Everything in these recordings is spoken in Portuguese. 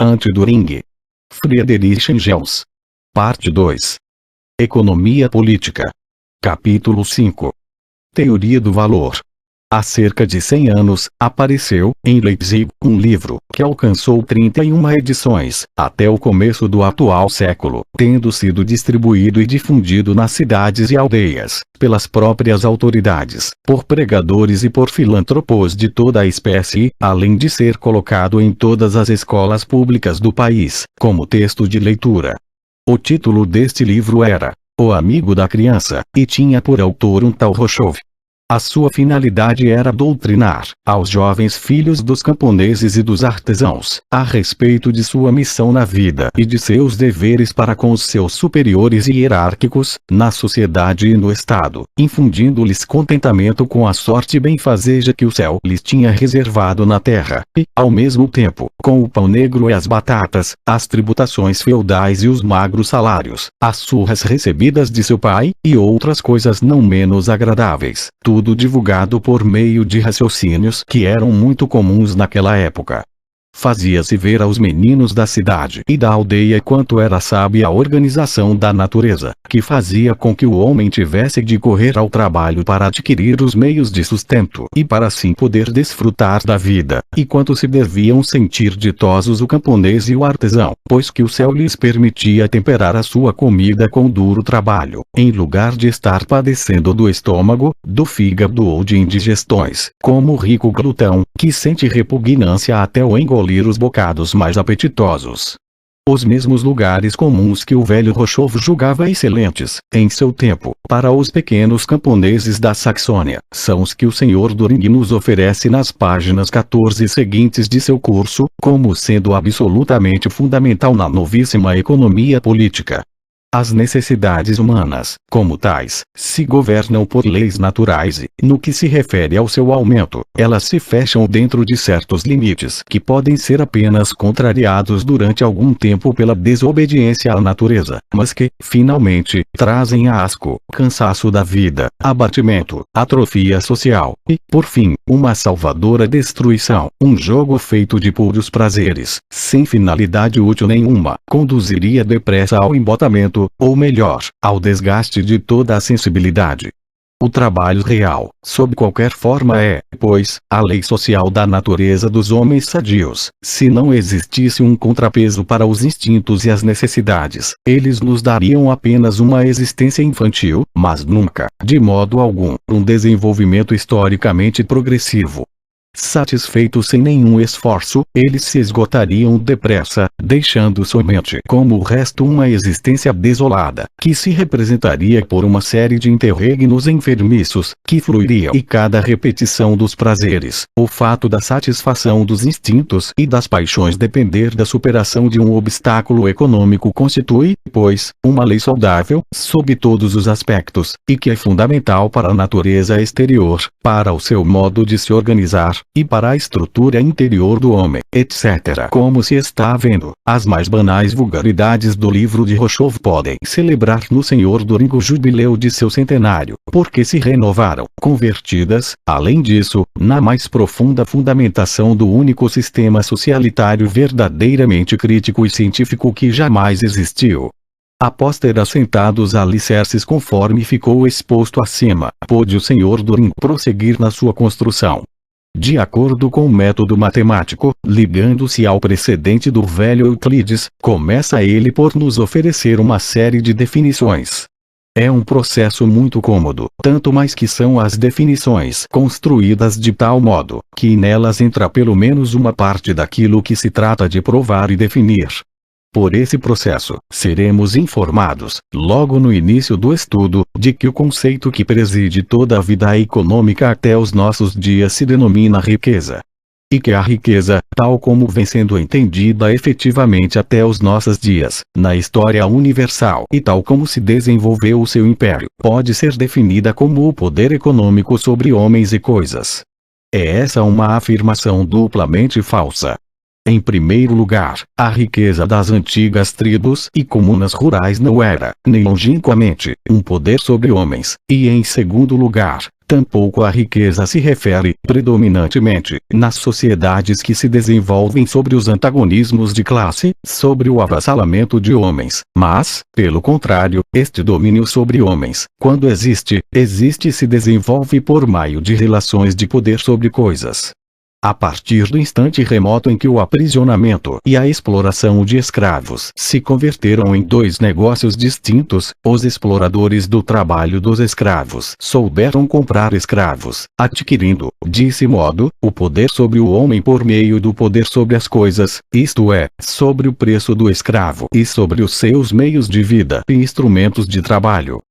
Anti-Düring. Friedrich Engels. Parte 2. Economia política. Capítulo 5. Teoria do valor. Há cerca de 100 anos, apareceu, em Leipzig, um livro, que alcançou 31 edições, até o começo do atual século, tendo sido distribuído e difundido nas cidades e aldeias, pelas próprias autoridades, por pregadores e por filântropos de toda a espécie, além de ser colocado em todas as escolas públicas do país, como texto de leitura. O título deste livro era O Amigo da Criança, e tinha por autor um tal Rochow. A sua finalidade era doutrinar aos jovens filhos dos camponeses e dos artesãos a respeito de sua missão na vida e de seus deveres para com os seus superiores e hierárquicos, na sociedade e no Estado, infundindo-lhes contentamento com a sorte benfazeja que o céu lhes tinha reservado na terra, e, ao mesmo tempo, com o pão negro e as batatas, as tributações feudais e os magros salários, as surras recebidas de seu pai, e outras coisas não menos agradáveis, tudo divulgado por meio de raciocínios que eram muito comuns naquela época. Fazia-se ver aos meninos da cidade e da aldeia quanto era sábia a organização da natureza, que fazia com que o homem tivesse de correr ao trabalho para adquirir os meios de sustento e para assim poder desfrutar da vida, e quanto se deviam sentir ditosos o camponês e o artesão, pois que o céu lhes permitia temperar a sua comida com duro trabalho, em lugar de estar padecendo do estômago, do fígado ou de indigestões, como o rico glutão, que sente repugnância até o engolir os bocados mais apetitosos. Os mesmos lugares comuns que o velho Rochow julgava excelentes, em seu tempo, para os pequenos camponeses da Saxônia, são os que o Sr. Düring nos oferece nas páginas 14 seguintes de seu curso, como sendo absolutamente fundamental na novíssima economia política. As necessidades humanas, como tais, se governam por leis naturais e, no que se refere ao seu aumento, elas se fecham dentro de certos limites que podem ser apenas contrariados durante algum tempo pela desobediência à natureza, mas que, finalmente, trazem asco, cansaço da vida, abatimento, atrofia social, e, por fim, uma salvadora destruição. Um jogo feito de puros prazeres, sem finalidade útil nenhuma, conduziria depressa ao embotamento, ou melhor, ao desgaste de toda a sensibilidade. O trabalho real, sob qualquer forma pois, a lei social da natureza dos homens sadios. Se não existisse um contrapeso para os instintos e as necessidades, eles nos dariam apenas uma existência infantil, mas nunca, de modo algum, um desenvolvimento historicamente progressivo. Satisfeitos sem nenhum esforço, eles se esgotariam depressa, deixando somente como o resto uma existência desolada, que se representaria por uma série de interregnos enfermiços, que fluiriam e cada repetição dos prazeres, o fato da satisfação dos instintos e das paixões depender da superação de um obstáculo econômico constitui, pois, uma lei saudável, sob todos os aspectos, e que é fundamental para a natureza exterior, para o seu modo de se organizar, e para a estrutura interior do homem, etc. Como se está vendo, as mais banais vulgaridades do livro de Rochow podem celebrar no Sr. Düring o jubileu de seu centenário, porque se renovaram, convertidas, além disso, na mais profunda fundamentação do único sistema socialitário verdadeiramente crítico e científico que jamais existiu. Após ter assentado os alicerces conforme ficou exposto acima, pôde o Sr. Düring prosseguir na sua construção. De acordo com o método matemático, ligando-se ao precedente do velho Euclides, começa ele por nos oferecer uma série de definições. É um processo muito cômodo, tanto mais que são as definições construídas de tal modo, que nelas entra pelo menos uma parte daquilo que se trata de provar e definir. Por esse processo, seremos informados, logo no início do estudo, de que o conceito que preside toda a vida econômica até os nossos dias se denomina riqueza. E que a riqueza, tal como vem sendo entendida efetivamente até os nossos dias, na história universal e tal como se desenvolveu o seu império, pode ser definida como o poder econômico sobre homens e coisas. É essa uma afirmação duplamente falsa. Em primeiro lugar, a riqueza das antigas tribos e comunas rurais não era, nem longínquamente, um poder sobre homens, e em segundo lugar, Tampouco a riqueza se refere, predominantemente, nas sociedades que se desenvolvem sobre os antagonismos de classe, sobre o avassalamento de homens, mas, pelo contrário, este domínio sobre homens, quando existe, e se desenvolve por meio de relações de poder sobre coisas. A partir do instante remoto em que o aprisionamento e a exploração de escravos se converteram em dois negócios distintos, os exploradores do trabalho dos escravos souberam comprar escravos, adquirindo, desse modo, o poder sobre o homem por meio do poder sobre as coisas, isto é, sobre o preço do escravo e sobre os seus meios de vida e instrumentos de trabalho.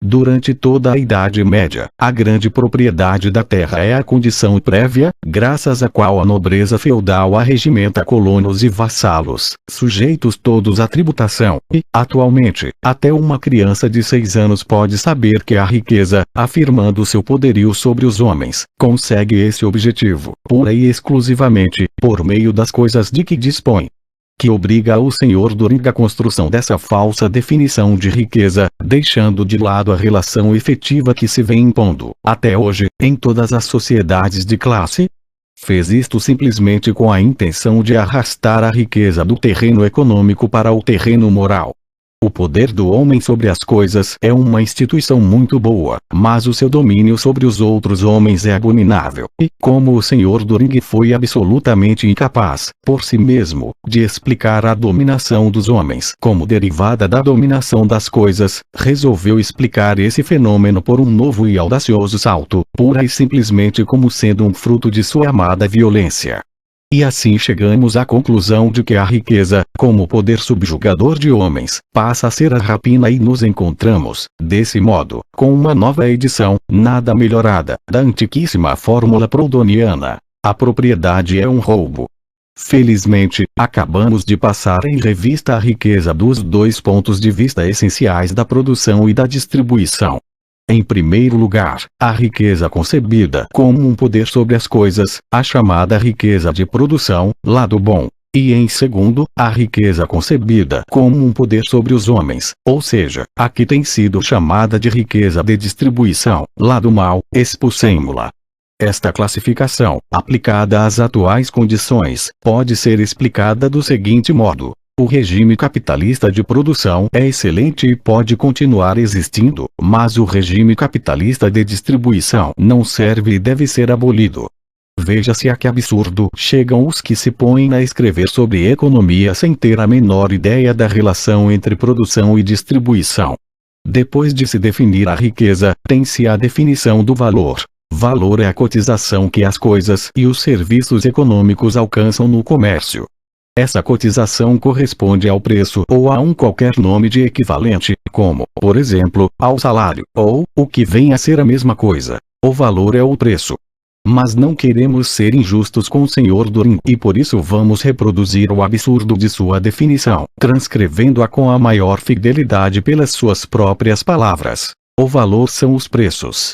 Durante toda a Idade Média, a grande propriedade da terra é a condição prévia, graças à qual a nobreza feudal arregimenta colonos e vassalos, sujeitos todos à tributação, e, atualmente, até uma criança de 6 anos pode saber que a riqueza, afirmando seu poderio sobre os homens, consegue esse objetivo, pura e exclusivamente, por meio das coisas de que dispõe. Que obriga o Sr. Doring à construção dessa falsa definição de riqueza, deixando de lado a relação efetiva que se vem impondo, até hoje, em todas as sociedades de classe. Fez isto simplesmente com a intenção de arrastar a riqueza do terreno econômico para o terreno moral. O poder do homem sobre as coisas é uma instituição muito boa, mas o seu domínio sobre os outros homens é abominável, e, como o Sr. Doring foi absolutamente incapaz, por si mesmo, de explicar a dominação dos homens como derivada da dominação das coisas, resolveu explicar esse fenômeno por um novo e audacioso salto, pura e simplesmente como sendo um fruto de sua amada violência. E assim chegamos à conclusão de que a riqueza, como poder subjugador de homens, passa a ser a rapina e nos encontramos, desse modo, com uma nova edição, nada melhorada, da antiquíssima fórmula proudhoniana. A propriedade é um roubo. Felizmente, acabamos de passar em revista a riqueza dos dois pontos de vista essenciais da produção e da distribuição. Em primeiro lugar, a riqueza concebida como um poder sobre as coisas, a chamada riqueza de produção, lado bom. E em segundo, a riqueza concebida como um poder sobre os homens, ou seja, a que tem sido chamada de riqueza de distribuição, lado mau, expulsemo-la. Esta classificação, aplicada às atuais condições, pode ser explicada do seguinte modo. O regime capitalista de produção é excelente e pode continuar existindo, mas o regime capitalista de distribuição não serve e deve ser abolido. Veja-se a que absurdo chegam os que se põem a escrever sobre economia sem ter a menor ideia da relação entre produção e distribuição. Depois de se definir a riqueza, tem-se a definição do valor. Valor é a cotização que as coisas e os serviços econômicos alcançam no comércio. Essa cotização corresponde ao preço ou a um qualquer nome de equivalente, como, por exemplo, ao salário, ou, o que vem a ser a mesma coisa, o valor é o preço. Mas não queremos ser injustos com o Sr. Doring e por isso vamos reproduzir o absurdo de sua definição, transcrevendo-a com a maior fidelidade pelas suas próprias palavras. O valor são os preços.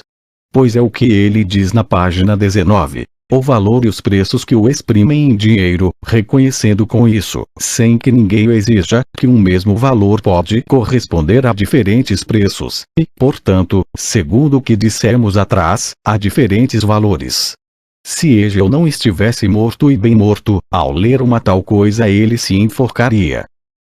Pois é o que ele diz na página 19. O valor e os preços que o exprimem em dinheiro, reconhecendo com isso, sem que ninguém o exija, que um mesmo valor pode corresponder a diferentes preços, e, portanto, segundo o que dissemos atrás, a diferentes valores. Se Hegel não estivesse morto e bem morto, ao ler uma tal coisa ele se enforcaria.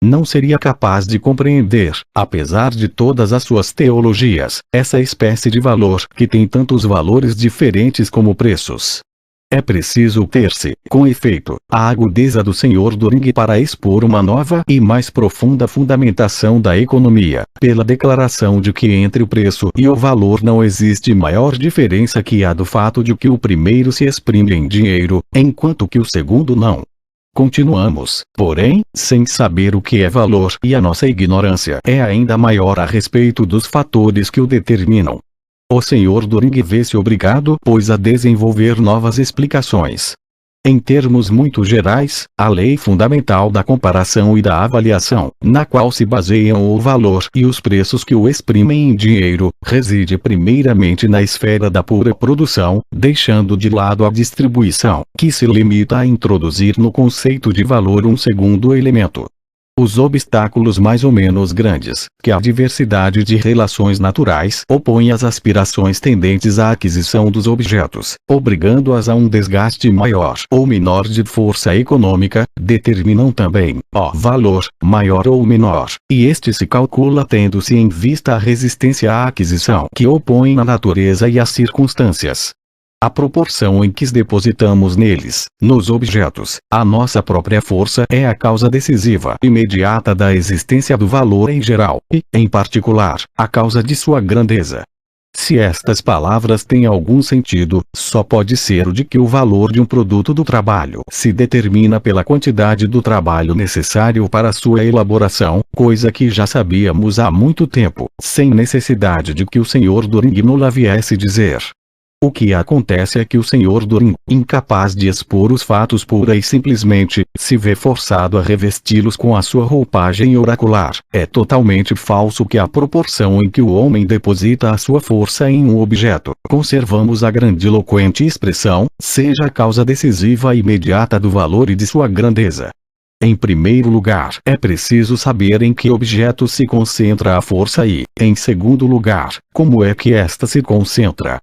Não seria capaz de compreender, apesar de todas as suas teologias, essa espécie de valor que tem tantos valores diferentes como preços. É preciso ter-se, com efeito, a agudeza do Sr. Doring para expor uma nova e mais profunda fundamentação da economia, pela declaração de que entre o preço e o valor não existe maior diferença que a do fato de que o primeiro se exprime em dinheiro, enquanto que o segundo não. Continuamos, porém, sem saber o que é valor e a nossa ignorância é ainda maior a respeito dos fatores que o determinam. O Sr. Doring vê-se obrigado, pois, a desenvolver novas explicações. Em termos muito gerais, a lei fundamental da comparação e da avaliação, na qual se baseiam o valor e os preços que o exprimem em dinheiro, reside primeiramente na esfera da pura produção, deixando de lado a distribuição, que se limita a introduzir no conceito de valor um segundo elemento. Os obstáculos mais ou menos grandes, que a diversidade de relações naturais opõe às aspirações tendentes à aquisição dos objetos, obrigando-as a um desgaste maior ou menor de força econômica, determinam também o valor, maior ou menor, e este se calcula tendo-se em vista a resistência à aquisição que opõe a natureza e as circunstâncias. A proporção em que depositamos neles, nos objetos, a nossa própria força é a causa decisiva imediata da existência do valor em geral, e, em particular, a causa de sua grandeza. Se estas palavras têm algum sentido, só pode ser o de que o valor de um produto do trabalho se determina pela quantidade do trabalho necessário para sua elaboração, coisa que já sabíamos há muito tempo, sem necessidade de que o Sr. Doring nos viesse dizer. O que acontece é que o Sr. Doring, incapaz de expor os fatos pura e simplesmente, se vê forçado a revesti-los com a sua roupagem oracular. É totalmente falso que a proporção em que o homem deposita a sua força em um objeto, conservamos a grandiloquente expressão, seja a causa decisiva e imediata do valor e de sua grandeza. Em primeiro lugar, é preciso saber em que objeto se concentra a força e, em segundo lugar, como é que esta se concentra.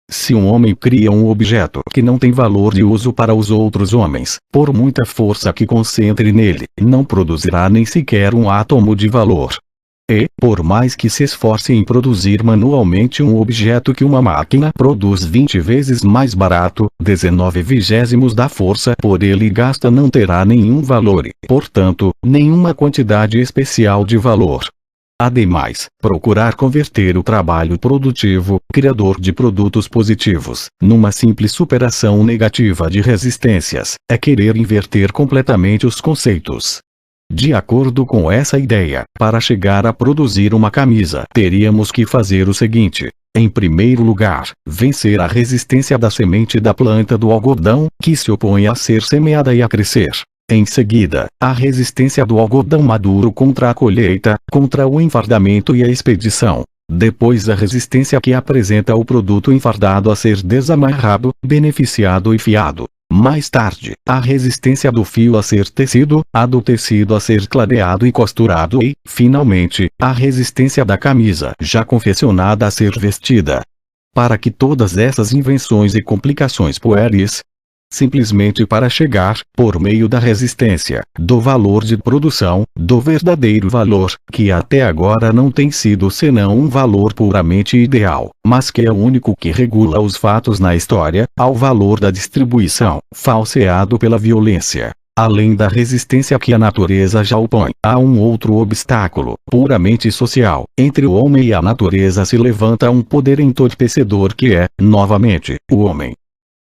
Se um homem cria um objeto que não tem valor de uso para os outros homens, por muita força que concentre nele, não produzirá nem sequer um átomo de valor. E, por mais que se esforce em produzir manualmente um objeto que uma máquina produz 20 vezes mais barato, 19/20 da força por ele gasta não terá nenhum valor e, portanto, nenhuma quantidade especial de valor. Ademais, procurar converter o trabalho produtivo, criador de produtos positivos, numa simples superação negativa de resistências, é querer inverter completamente os conceitos. De acordo com essa ideia, para chegar a produzir uma camisa, teríamos que fazer o seguinte. Em primeiro lugar, vencer a resistência da semente da planta do algodão, que se opõe a ser semeada e a crescer. Em seguida, a resistência do algodão maduro contra a colheita, contra o enfardamento e a expedição. Depois a resistência que apresenta o produto enfardado a ser desamarrado, beneficiado e fiado. Mais tarde, a resistência do fio a ser tecido, a do tecido a ser clareado e costurado e, finalmente, a resistência da camisa já confeccionada a ser vestida. Para que todas essas invenções e complicações pueris, simplesmente para chegar, por meio da resistência, do valor de produção, do verdadeiro valor, que até agora não tem sido senão um valor puramente ideal, mas que é o único que regula os fatos na história, ao valor da distribuição, falseado pela violência. Além da resistência que a natureza já opõe, há um outro obstáculo, puramente social. Entre o homem e a natureza se levanta um poder entorpecedor que é, novamente, o homem.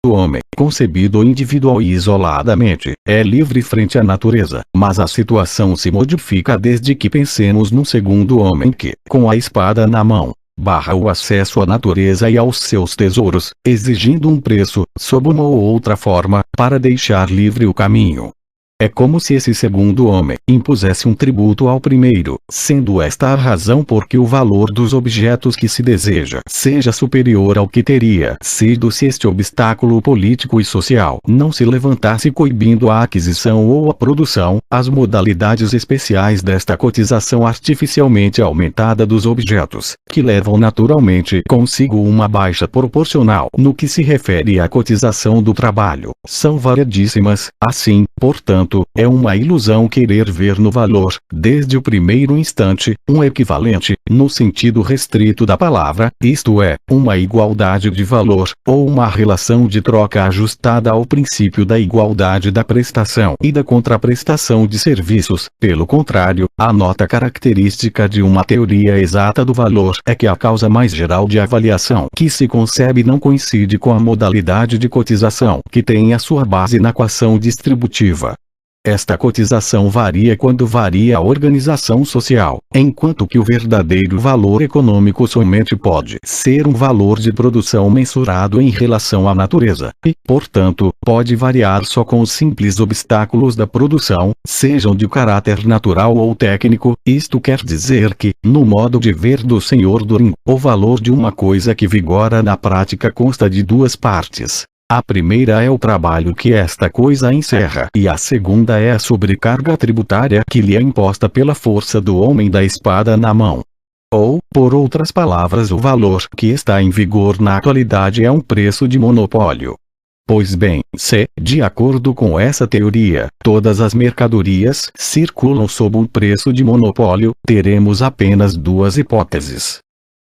O homem, concebido individual e isoladamente, é livre frente à natureza, mas a situação se modifica desde que pensemos num segundo homem que, com a espada na mão, barra o acesso à natureza e aos seus tesouros, exigindo um preço, sob uma ou outra forma, para deixar livre o caminho. É como se esse segundo homem impusesse um tributo ao primeiro, sendo esta a razão por que o valor dos objetos que se deseja seja superior ao que teria sido se este obstáculo político e social não se levantasse coibindo a aquisição ou a produção, as modalidades especiais desta cotização artificialmente aumentada dos objetos, que levam naturalmente consigo uma baixa proporcional no que se refere à cotização do trabalho, são variadíssimas. Assim, portanto, é uma ilusão querer ver no valor, desde o primeiro instante, um equivalente, no sentido restrito da palavra, isto é, uma igualdade de valor, ou uma relação de troca ajustada ao princípio da igualdade da prestação e da contraprestação de serviços. Pelo contrário, a nota característica de uma teoria exata do valor é que a causa mais geral de avaliação que se concebe não coincide com a modalidade de cotização que tem a sua base na equação distributiva. Esta cotização varia quando varia a organização social, enquanto que o verdadeiro valor econômico somente pode ser um valor de produção mensurado em relação à natureza, e, portanto, pode variar só com os simples obstáculos da produção, sejam de caráter natural ou técnico. Isto quer dizer que, no modo de ver do Sr. Doring, o valor de uma coisa que vigora na prática consta de duas partes. A primeira é o trabalho que esta coisa encerra, e a segunda é a sobrecarga tributária que lhe é imposta pela força do homem da espada na mão. Ou, por outras palavras, o valor que está em vigor na atualidade é um preço de monopólio. Pois bem, se, de acordo com essa teoria, todas as mercadorias circulam sob um preço de monopólio, teremos apenas duas hipóteses.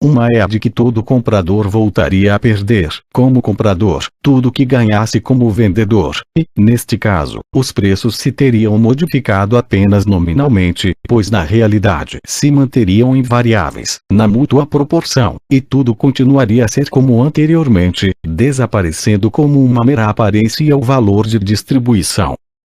Uma é a de que todo comprador voltaria a perder, como comprador, tudo que ganhasse como vendedor, e, neste caso, os preços se teriam modificado apenas nominalmente, pois na realidade se manteriam invariáveis, na mútua proporção, e tudo continuaria a ser como anteriormente, desaparecendo como uma mera aparência o valor de distribuição.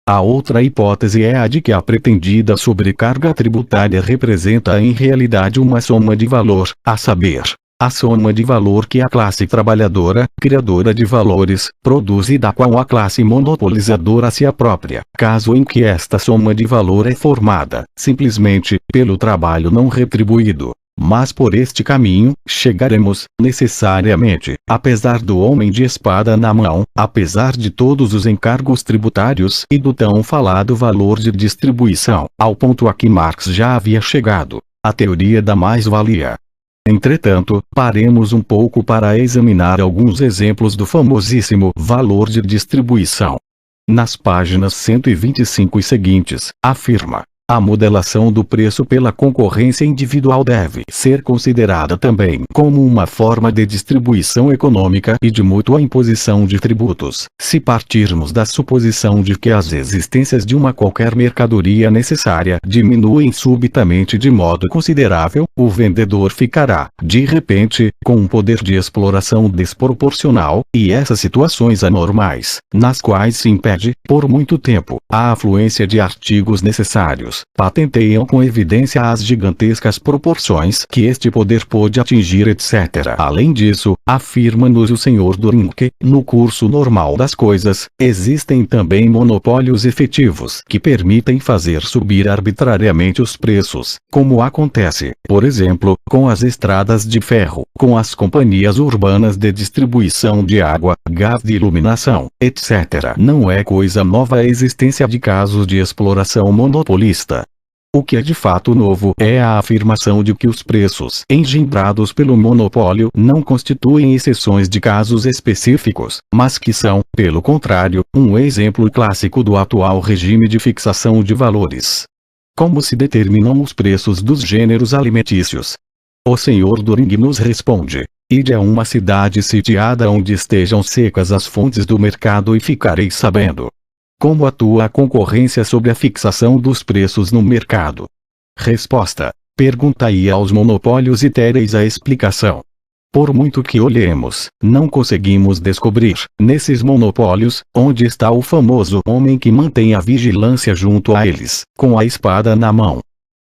A outra hipótese é a de que a pretendida sobrecarga tributária representa em realidade uma soma de valor, a saber, a soma de valor que a classe trabalhadora, criadora de valores, produz e da qual a classe monopolizadora se apropria, caso em que esta soma de valor é formada, simplesmente, pelo trabalho não retribuído. Mas por este caminho, chegaremos, necessariamente, apesar do homem de espada na mão, apesar de todos os encargos tributários e do tão falado valor de distribuição, ao ponto a que Marx já havia chegado, a teoria da mais-valia. Entretanto, paremos um pouco para examinar alguns exemplos do famosíssimo valor de distribuição. Nas páginas 125 e seguintes, afirma: a modelação do preço pela concorrência individual deve ser considerada também como uma forma de distribuição econômica e de mútua imposição de tributos. Se partirmos da suposição de que as existências de uma qualquer mercadoria necessária diminuem subitamente de modo considerável, o vendedor ficará, de repente, com um poder de exploração desproporcional, e essas situações anormais, nas quais se impede, por muito tempo, a afluência de artigos necessários, patenteiam com evidência as gigantescas proporções que este poder pôde atingir, etc. Além disso, afirma-nos o Sr. Düring que, no curso normal das coisas, existem também monopólios efetivos que permitem fazer subir arbitrariamente os preços, como acontece, por exemplo, com as estradas de ferro, com as companhias urbanas de distribuição de água, gás de iluminação, etc. Não é coisa nova a existência de casos de exploração monopolista. O que é de fato novo é a afirmação de que os preços engendrados pelo monopólio não constituem exceções de casos específicos, mas que são, pelo contrário, um exemplo clássico do atual regime de fixação de valores. Como se determinam os preços dos gêneros alimentícios? O Sr. Düring nos responde: ide a uma cidade sitiada onde estejam secas as fontes do mercado e ficareis sabendo como atua a concorrência sobre a fixação dos preços no mercado. Resposta: perguntai aos monopólios e tereis a explicação. Por muito que olhemos, não conseguimos descobrir, nesses monopólios, onde está o famoso homem que mantém a vigilância junto a eles, com a espada na mão.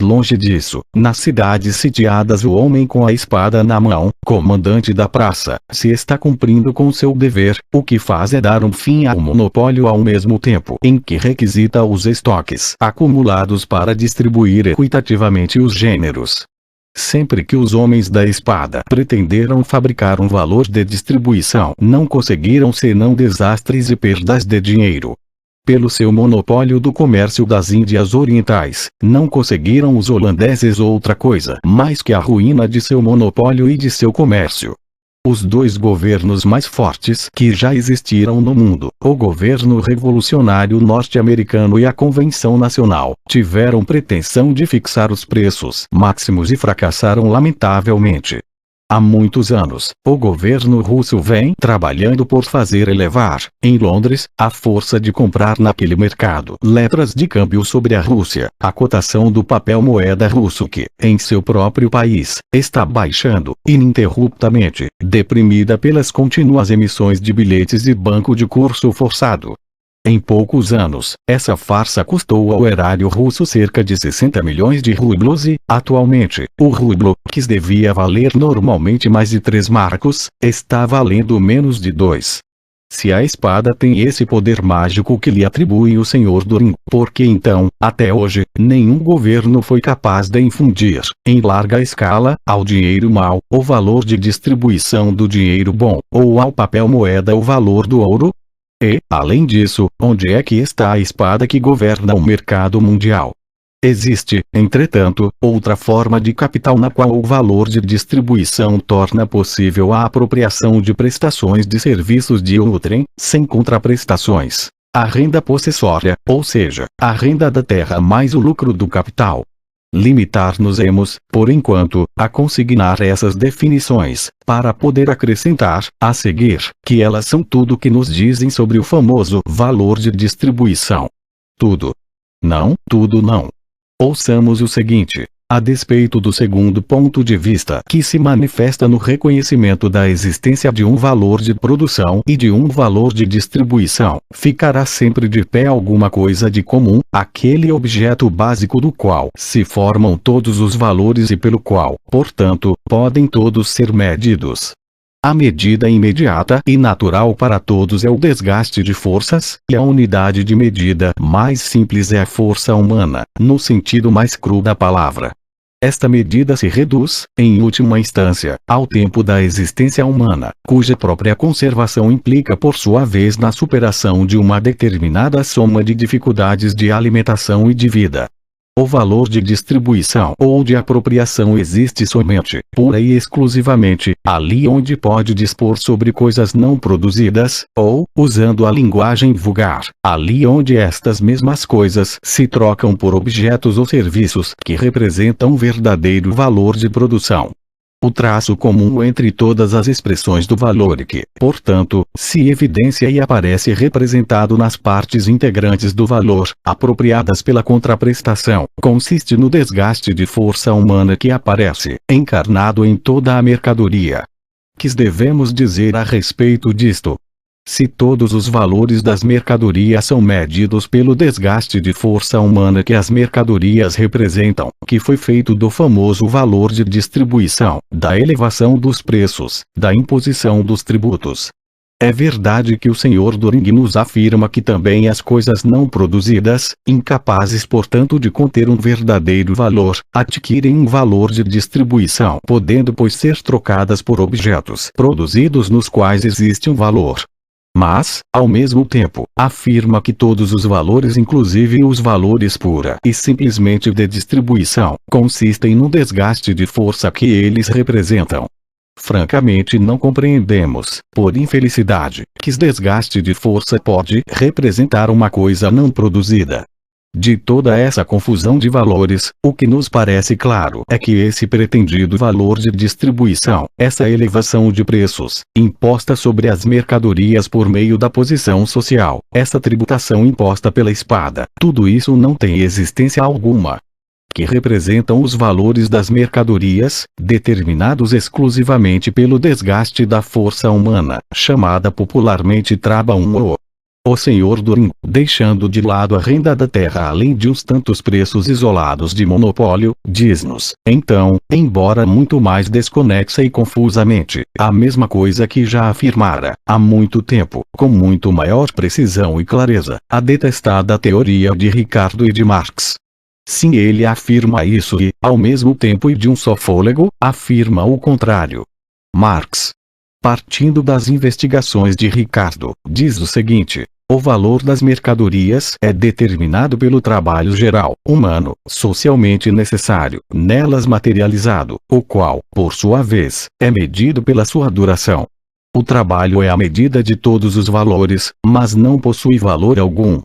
Longe disso, nas cidades sitiadas o homem com a espada na mão, comandante da praça, se está cumprindo com seu dever, o que faz é dar um fim ao monopólio ao mesmo tempo em que requisita os estoques acumulados para distribuir equitativamente os gêneros. Sempre que os homens da espada pretenderam fabricar um valor de distribuição, não conseguiram senão desastres e perdas de dinheiro. Pelo seu monopólio do comércio das Índias Orientais, não conseguiram os holandeses outra coisa mais que a ruína de seu monopólio e de seu comércio. Os dois governos mais fortes que já existiram no mundo, o governo revolucionário norte-americano e a Convenção Nacional, tiveram pretensão de fixar os preços máximos e fracassaram lamentavelmente. Há muitos anos, o governo russo vem trabalhando por fazer elevar, em Londres, a força de comprar naquele mercado letras de câmbio sobre a Rússia, a cotação do papel moeda russo que, em seu próprio país, está baixando, ininterruptamente, deprimida pelas contínuas emissões de bilhetes e banco de curso forçado. Em poucos anos, essa farsa custou ao erário russo cerca de 60 milhões de rublos e, atualmente, o rublo, que devia valer normalmente mais de 3 marcos, está valendo menos de 2. Se a espada tem esse poder mágico que lhe atribui o Senhor do Ring, por que então, até hoje, nenhum governo foi capaz de infundir, em larga escala, ao dinheiro mau, o valor de distribuição do dinheiro bom, ou ao papel moeda o valor do ouro? E, além disso, onde é que está a espada que governa o mercado mundial? Existe, entretanto, outra forma de capital na qual o valor de distribuição torna possível a apropriação de prestações de serviços de outrem, sem contraprestações. A renda possessória, ou seja, a renda da terra mais o lucro do capital. Limitar-nos-emos, por enquanto, a consignar essas definições, para poder acrescentar, a seguir, que elas são tudo o que nos dizem sobre o famoso valor de distribuição. Tudo. Não, tudo não. Ouçamos o seguinte. A despeito do segundo ponto de vista que se manifesta no reconhecimento da existência de um valor de produção e de um valor de distribuição, ficará sempre de pé alguma coisa de comum, aquele objeto básico do qual se formam todos os valores e pelo qual, portanto, podem todos ser medidos. A medida imediata e natural para todos é o desgaste de forças, e a unidade de medida mais simples é a força humana, no sentido mais cru da palavra. Esta medida se reduz, em última instância, ao tempo da existência humana, cuja própria conservação implica por sua vez na superação de uma determinada soma de dificuldades de alimentação e de vida. O valor de distribuição ou de apropriação existe somente, pura e exclusivamente, ali onde pode dispor sobre coisas não produzidas, ou, usando a linguagem vulgar, ali onde estas mesmas coisas se trocam por objetos ou serviços que representam verdadeiro valor de produção. O traço comum entre todas as expressões do valor e que, portanto, se evidencia e aparece representado nas partes integrantes do valor, apropriadas pela contraprestação, consiste no desgaste de força humana que aparece, encarnado em toda a mercadoria. Que devemos dizer a respeito disto? Se todos os valores das mercadorias são medidos pelo desgaste de força humana que as mercadorias representam, que foi feito do famoso valor de distribuição, da elevação dos preços, da imposição dos tributos. É verdade que o Senhor do Ring nos afirma que também as coisas não produzidas, incapazes portanto de conter um verdadeiro valor, adquirem um valor de distribuição, podendo pois ser trocadas por objetos produzidos nos quais existe um valor. Mas, ao mesmo tempo, afirma que todos os valores, inclusive os valores pura e simplesmente de distribuição, consistem no desgaste de força que eles representam. Francamente não compreendemos, por infelicidade, que esse desgaste de força pode representar uma coisa não produzida. De toda essa confusão de valores, o que nos parece claro é que esse pretendido valor de distribuição, essa elevação de preços, imposta sobre as mercadorias por meio da posição social, essa tributação imposta pela espada, tudo isso não tem existência alguma. Que representam os valores das mercadorias, determinados exclusivamente pelo desgaste da força humana, chamada popularmente traba-um. O Senhor do Ring, deixando de lado a renda da terra além de uns tantos preços isolados de monopólio, diz-nos, então, embora muito mais desconexa e confusamente, a mesma coisa que já afirmara, há muito tempo, com muito maior precisão e clareza, a detestada teoria de Ricardo e de Marx. Sim, ele afirma isso e, ao mesmo tempo e de um só fôlego, afirma o contrário. Marx, partindo das investigações de Ricardo, diz o seguinte: o valor das mercadorias é determinado pelo trabalho geral, humano, socialmente necessário, nelas materializado, o qual, por sua vez, é medido pela sua duração. O trabalho é a medida de todos os valores, mas não possui valor algum.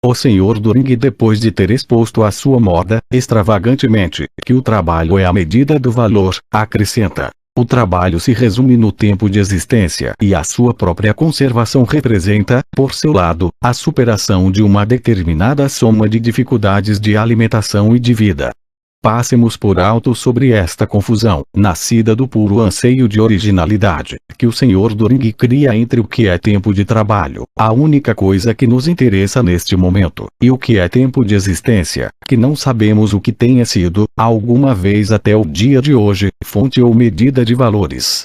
O Senhor do Ring, depois de ter exposto a sua moda, extravagantemente, que o trabalho é a medida do valor, acrescenta: o trabalho se resume no tempo de existência e a sua própria conservação representa, por seu lado, a superação de uma determinada soma de dificuldades de alimentação e de vida. Passemos por alto sobre esta confusão, nascida do puro anseio de originalidade, que o Senhor do Ring cria entre o que é tempo de trabalho, a única coisa que nos interessa neste momento, e o que é tempo de existência, que não sabemos o que tenha sido, alguma vez até o dia de hoje, fonte ou medida de valores.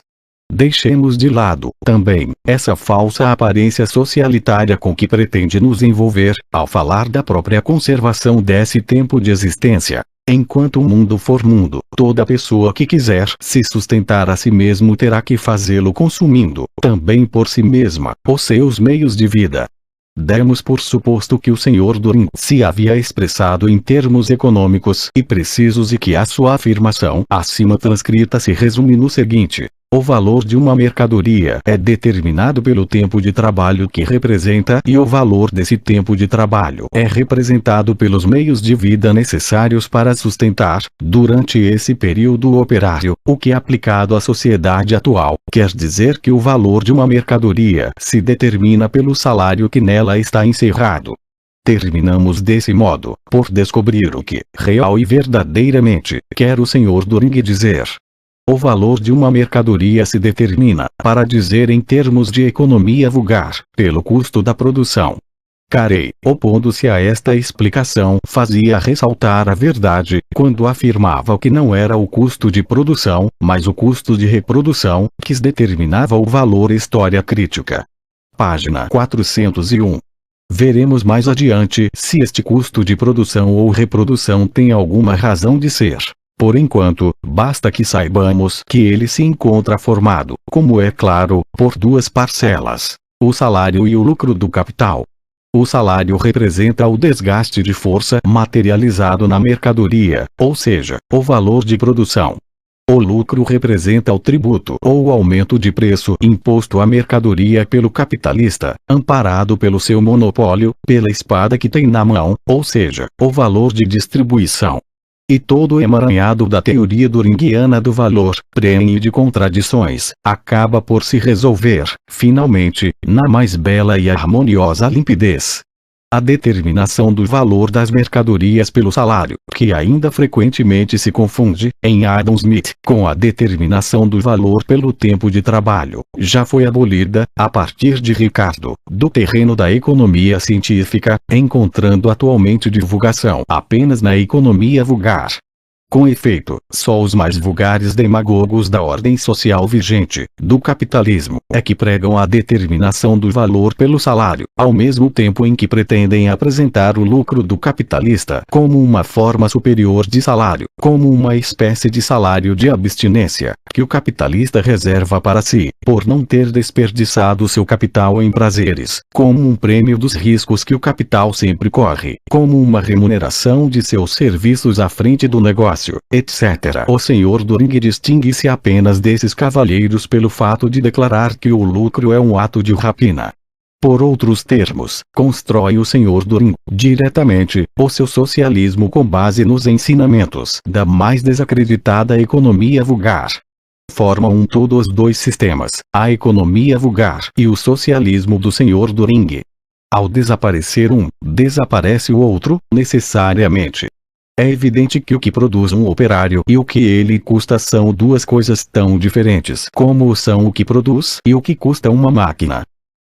Deixemos de lado, também, essa falsa aparência socialitária com que pretende nos envolver, ao falar da própria conservação desse tempo de existência. Enquanto o mundo for mundo, toda pessoa que quiser se sustentar a si mesmo terá que fazê-lo consumindo, também por si mesma, os seus meios de vida. Demos por suposto que o Sr. During se havia expressado em termos econômicos e precisos e que a sua afirmação acima transcrita se resume no seguinte: o valor de uma mercadoria é determinado pelo tempo de trabalho que representa e o valor desse tempo de trabalho é representado pelos meios de vida necessários para sustentar, durante esse período operário, o que aplicado à sociedade atual, quer dizer que o valor de uma mercadoria se determina pelo salário que nela está encerrado. Terminamos desse modo, por descobrir o que, real e verdadeiramente, quer o Sr. During dizer. O valor de uma mercadoria se determina, para dizer em termos de economia vulgar, pelo custo da produção. Carey, opondo-se a esta explicação, fazia ressaltar a verdade, quando afirmava que não era o custo de produção, mas o custo de reprodução, que determinava o valor. História crítica. Página 401. Veremos mais adiante se este custo de produção ou reprodução tem alguma razão de ser. Por enquanto, basta que saibamos que ele se encontra formado, como é claro, por duas parcelas: o salário e o lucro do capital. O salário representa o desgaste de força materializado na mercadoria, ou seja, o valor de produção. O lucro representa o tributo ou o aumento de preço imposto à mercadoria pelo capitalista, amparado pelo seu monopólio, pela espada que tem na mão, ou seja, o valor de distribuição. E todo o emaranhado da teoria duringuiana do valor, prenhe de contradições, acaba por se resolver, finalmente, na mais bela e harmoniosa limpidez. A determinação do valor das mercadorias pelo salário, que ainda frequentemente se confunde, em Adam Smith, com a determinação do valor pelo tempo de trabalho, já foi abolida, a partir de Ricardo, do terreno da economia científica, encontrando atualmente divulgação apenas na economia vulgar. Com efeito, só os mais vulgares demagogos da ordem social vigente, do capitalismo, é que pregam a determinação do valor pelo salário, ao mesmo tempo em que pretendem apresentar o lucro do capitalista como uma forma superior de salário, como uma espécie de salário de abstinência, que o capitalista reserva para si, por não ter desperdiçado seu capital em prazeres, como um prêmio dos riscos que o capital sempre corre, como uma remuneração de seus serviços à frente do negócio, etc. O Sr. During distingue-se apenas desses cavalheiros pelo fato de declarar que o lucro é um ato de rapina. Por outros termos, constrói o Sr. During, diretamente, o seu socialismo com base nos ensinamentos da mais desacreditada economia vulgar. Formam um todo os dois sistemas, a economia vulgar e o socialismo do Sr. During. Ao desaparecer um, desaparece o outro, necessariamente. É evidente que o que produz um operário e o que ele custa são duas coisas tão diferentes como são o que produz e o que custa uma máquina.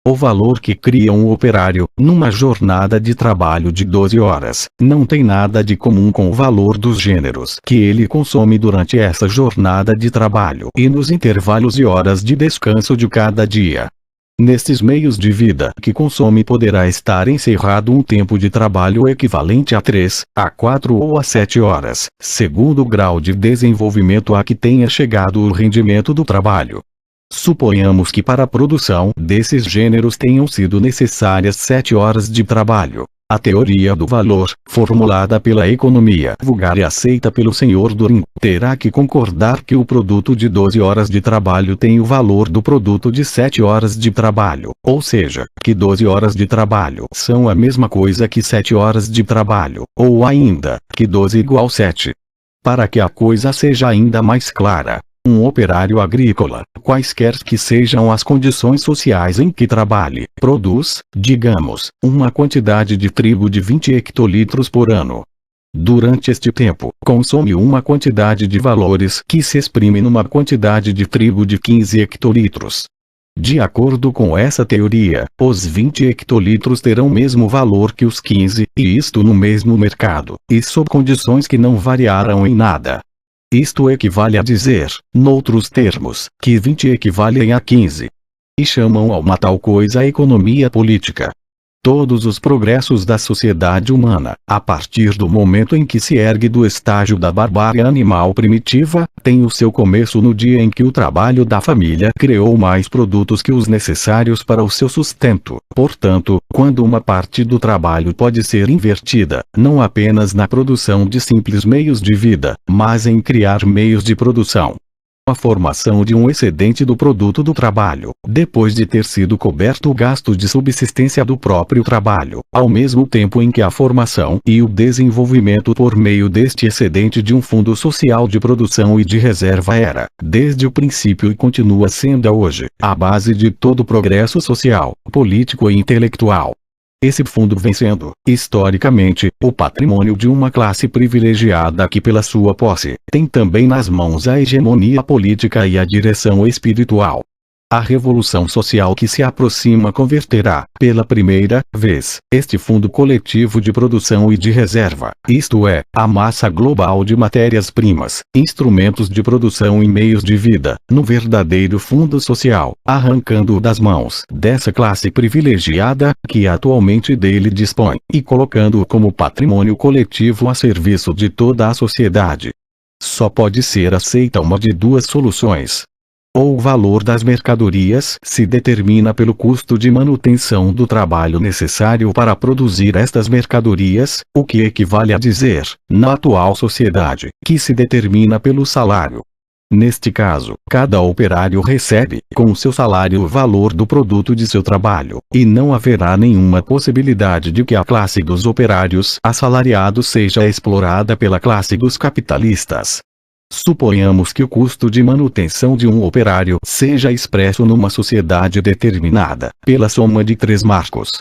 O valor que cria um operário, numa jornada de trabalho de 12 horas, não tem nada de comum com o valor dos gêneros que ele consome durante essa jornada de trabalho e nos intervalos e horas de descanso de cada dia. Nestes meios de vida que consome poderá estar encerrado um tempo de trabalho equivalente a 3, a 4 ou a 7 horas, segundo o grau de desenvolvimento a que tenha chegado o rendimento do trabalho. Suponhamos que para a produção desses gêneros tenham sido necessárias 7 horas de trabalho. A teoria do valor, formulada pela economia vulgar e aceita pelo Sr. During, terá que concordar que o produto de 12 horas de trabalho tem o valor do produto de 7 horas de trabalho, ou seja, que 12 horas de trabalho são a mesma coisa que 7 horas de trabalho, ou ainda, que 12 igual 7. Para que a coisa seja ainda mais clara, um operário agrícola, quaisquer que sejam as condições sociais em que trabalhe, produz, digamos, uma quantidade de trigo de 20 hectolitros por ano. Durante este tempo, consome uma quantidade de valores que se exprime numa quantidade de trigo de 15 hectolitros. De acordo com essa teoria, os 20 hectolitros terão o mesmo valor que os 15, e isto no mesmo mercado, e sob condições que não variarão em nada. Isto equivale a dizer, noutros termos, que 20 equivalem a 15. E chamam a uma tal coisa a economia política. Todos os progressos da sociedade humana, a partir do momento em que se ergue do estágio da barbárie animal primitiva, têm o seu começo no dia em que o trabalho da família criou mais produtos que os necessários para o seu sustento. Portanto, quando uma parte do trabalho pode ser invertida, não apenas na produção de simples meios de vida, mas em criar meios de produção. A formação de um excedente do produto do trabalho, depois de ter sido coberto o gasto de subsistência do próprio trabalho, ao mesmo tempo em que a formação e o desenvolvimento por meio deste excedente de um fundo social de produção e de reserva era, desde o princípio e continua sendo hoje, a base de todo o progresso social, político e intelectual. Esse fundo vem sendo, historicamente, o patrimônio de uma classe privilegiada que pela sua posse, tem também nas mãos a hegemonia política e a direção espiritual. A revolução social que se aproxima converterá, pela primeira vez, este fundo coletivo de produção e de reserva, isto é, a massa global de matérias-primas, instrumentos de produção e meios de vida, no verdadeiro fundo social, arrancando-o das mãos dessa classe privilegiada, que atualmente dele dispõe, e colocando-o como patrimônio coletivo a serviço de toda a sociedade. Só pode ser aceita uma de duas soluções. Ou o valor das mercadorias se determina pelo custo de manutenção do trabalho necessário para produzir estas mercadorias, o que equivale a dizer, na atual sociedade, que se determina pelo salário. Neste caso, cada operário recebe, com o seu salário, o valor do produto de seu trabalho, e não haverá nenhuma possibilidade de que a classe dos operários assalariados seja explorada pela classe dos capitalistas. Suponhamos que o custo de manutenção de um operário seja expresso numa sociedade determinada, pela soma de 3 marcos.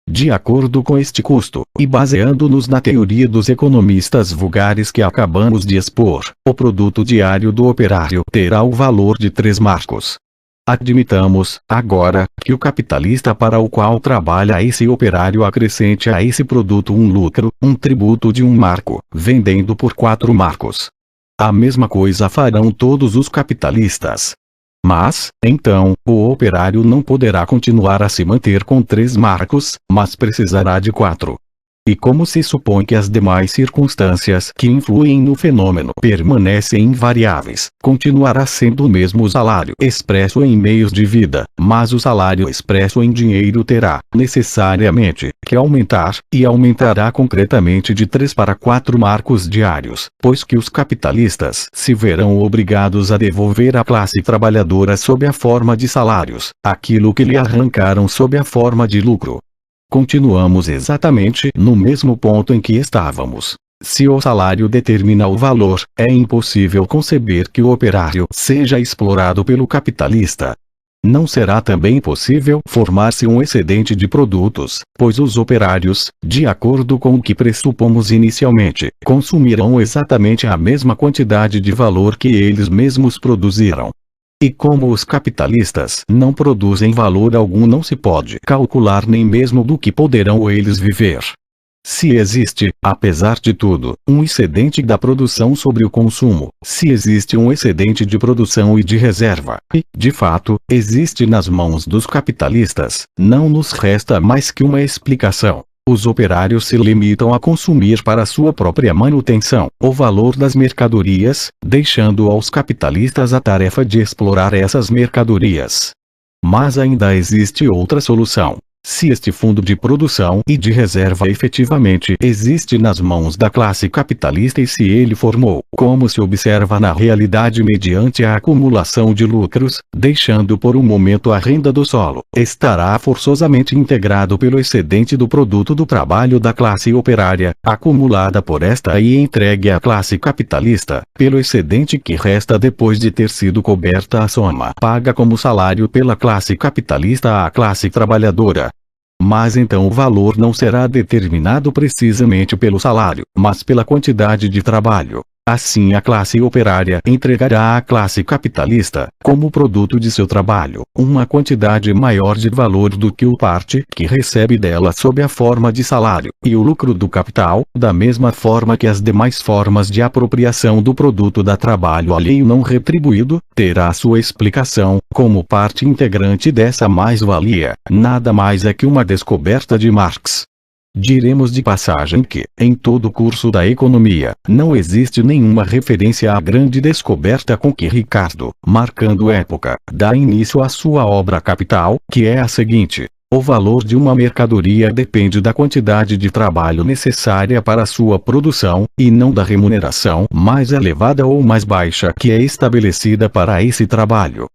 De acordo com este custo, e baseando-nos na teoria dos economistas vulgares que acabamos de expor, o produto diário do operário terá o valor de 3 marcos. Admitamos, agora, que o capitalista para o qual trabalha esse operário acrescente a esse produto um lucro, um tributo de 1 marco, vendendo por 4 marcos. A mesma coisa farão todos os capitalistas. Mas, então, o operário não poderá continuar a se manter com 3 marcos, mas precisará de 4. E como se supõe que as demais circunstâncias que influem no fenômeno permanecem invariáveis, continuará sendo o mesmo salário expresso em meios de vida, mas o salário expresso em dinheiro terá, necessariamente, que aumentar, e aumentará concretamente de 3 para 4 marcos diários, pois que os capitalistas se verão obrigados a devolver à classe trabalhadora sob a forma de salários, aquilo que lhe arrancaram sob a forma de lucro. Continuamos exatamente no mesmo ponto em que estávamos. Se o salário determina o valor, é impossível conceber que o operário seja explorado pelo capitalista. Não será também possível formar-se um excedente de produtos, pois os operários, de acordo com o que pressupomos inicialmente, consumirão exatamente a mesma quantidade de valor que eles mesmos produziram. E como os capitalistas não produzem valor algum, não se pode calcular nem mesmo do que poderão eles viver. Se existe, apesar de tudo, um excedente da produção sobre o consumo, se existe um excedente de produção e de reserva, e, de fato, existe nas mãos dos capitalistas, não nos resta mais que uma explicação. Os operários se limitam a consumir para sua própria manutenção o valor das mercadorias, deixando aos capitalistas a tarefa de explorar essas mercadorias. Mas ainda existe outra solução. Se este fundo de produção e de reserva efetivamente existe nas mãos da classe capitalista e se ele formou, como se observa na realidade mediante a acumulação de lucros, deixando por um momento a renda do solo, estará forçosamente integrado pelo excedente do produto do trabalho da classe operária, acumulada por esta e entregue à classe capitalista, pelo excedente que resta depois de ter sido coberta a soma paga como salário pela classe capitalista à classe trabalhadora. Mas então o valor não será determinado precisamente pelo salário, mas pela quantidade de trabalho. Assim a classe operária entregará à classe capitalista, como produto de seu trabalho, uma quantidade maior de valor do que o parte que recebe dela sob a forma de salário, e o lucro do capital, da mesma forma que as demais formas de apropriação do produto da trabalho alheio não retribuído, terá sua explicação, como parte integrante dessa mais-valia. Nada mais é que uma descoberta de Marx. Diremos de passagem que, em todo o curso da economia, não existe nenhuma referência à grande descoberta com que Ricardo, marcando época, dá início à sua obra capital, que é a seguinte: o valor de uma mercadoria depende da quantidade de trabalho necessária para sua produção, e não da remuneração mais elevada ou mais baixa que é estabelecida para esse trabalho.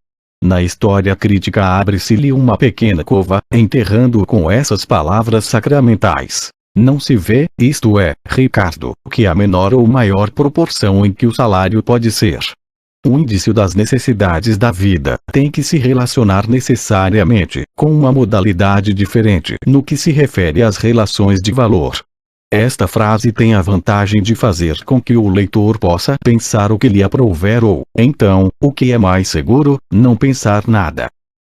Na história crítica abre-se-lhe uma pequena cova, enterrando-o com essas palavras sacramentais. Não se vê, isto é, Ricardo, que a menor ou maior proporção em que o salário pode ser um indício das necessidades da vida, tem que se relacionar necessariamente com uma modalidade diferente no que se refere às relações de valor. Esta frase tem a vantagem de fazer com que o leitor possa pensar o que lhe aprouver ou, então, o que é mais seguro, não pensar nada.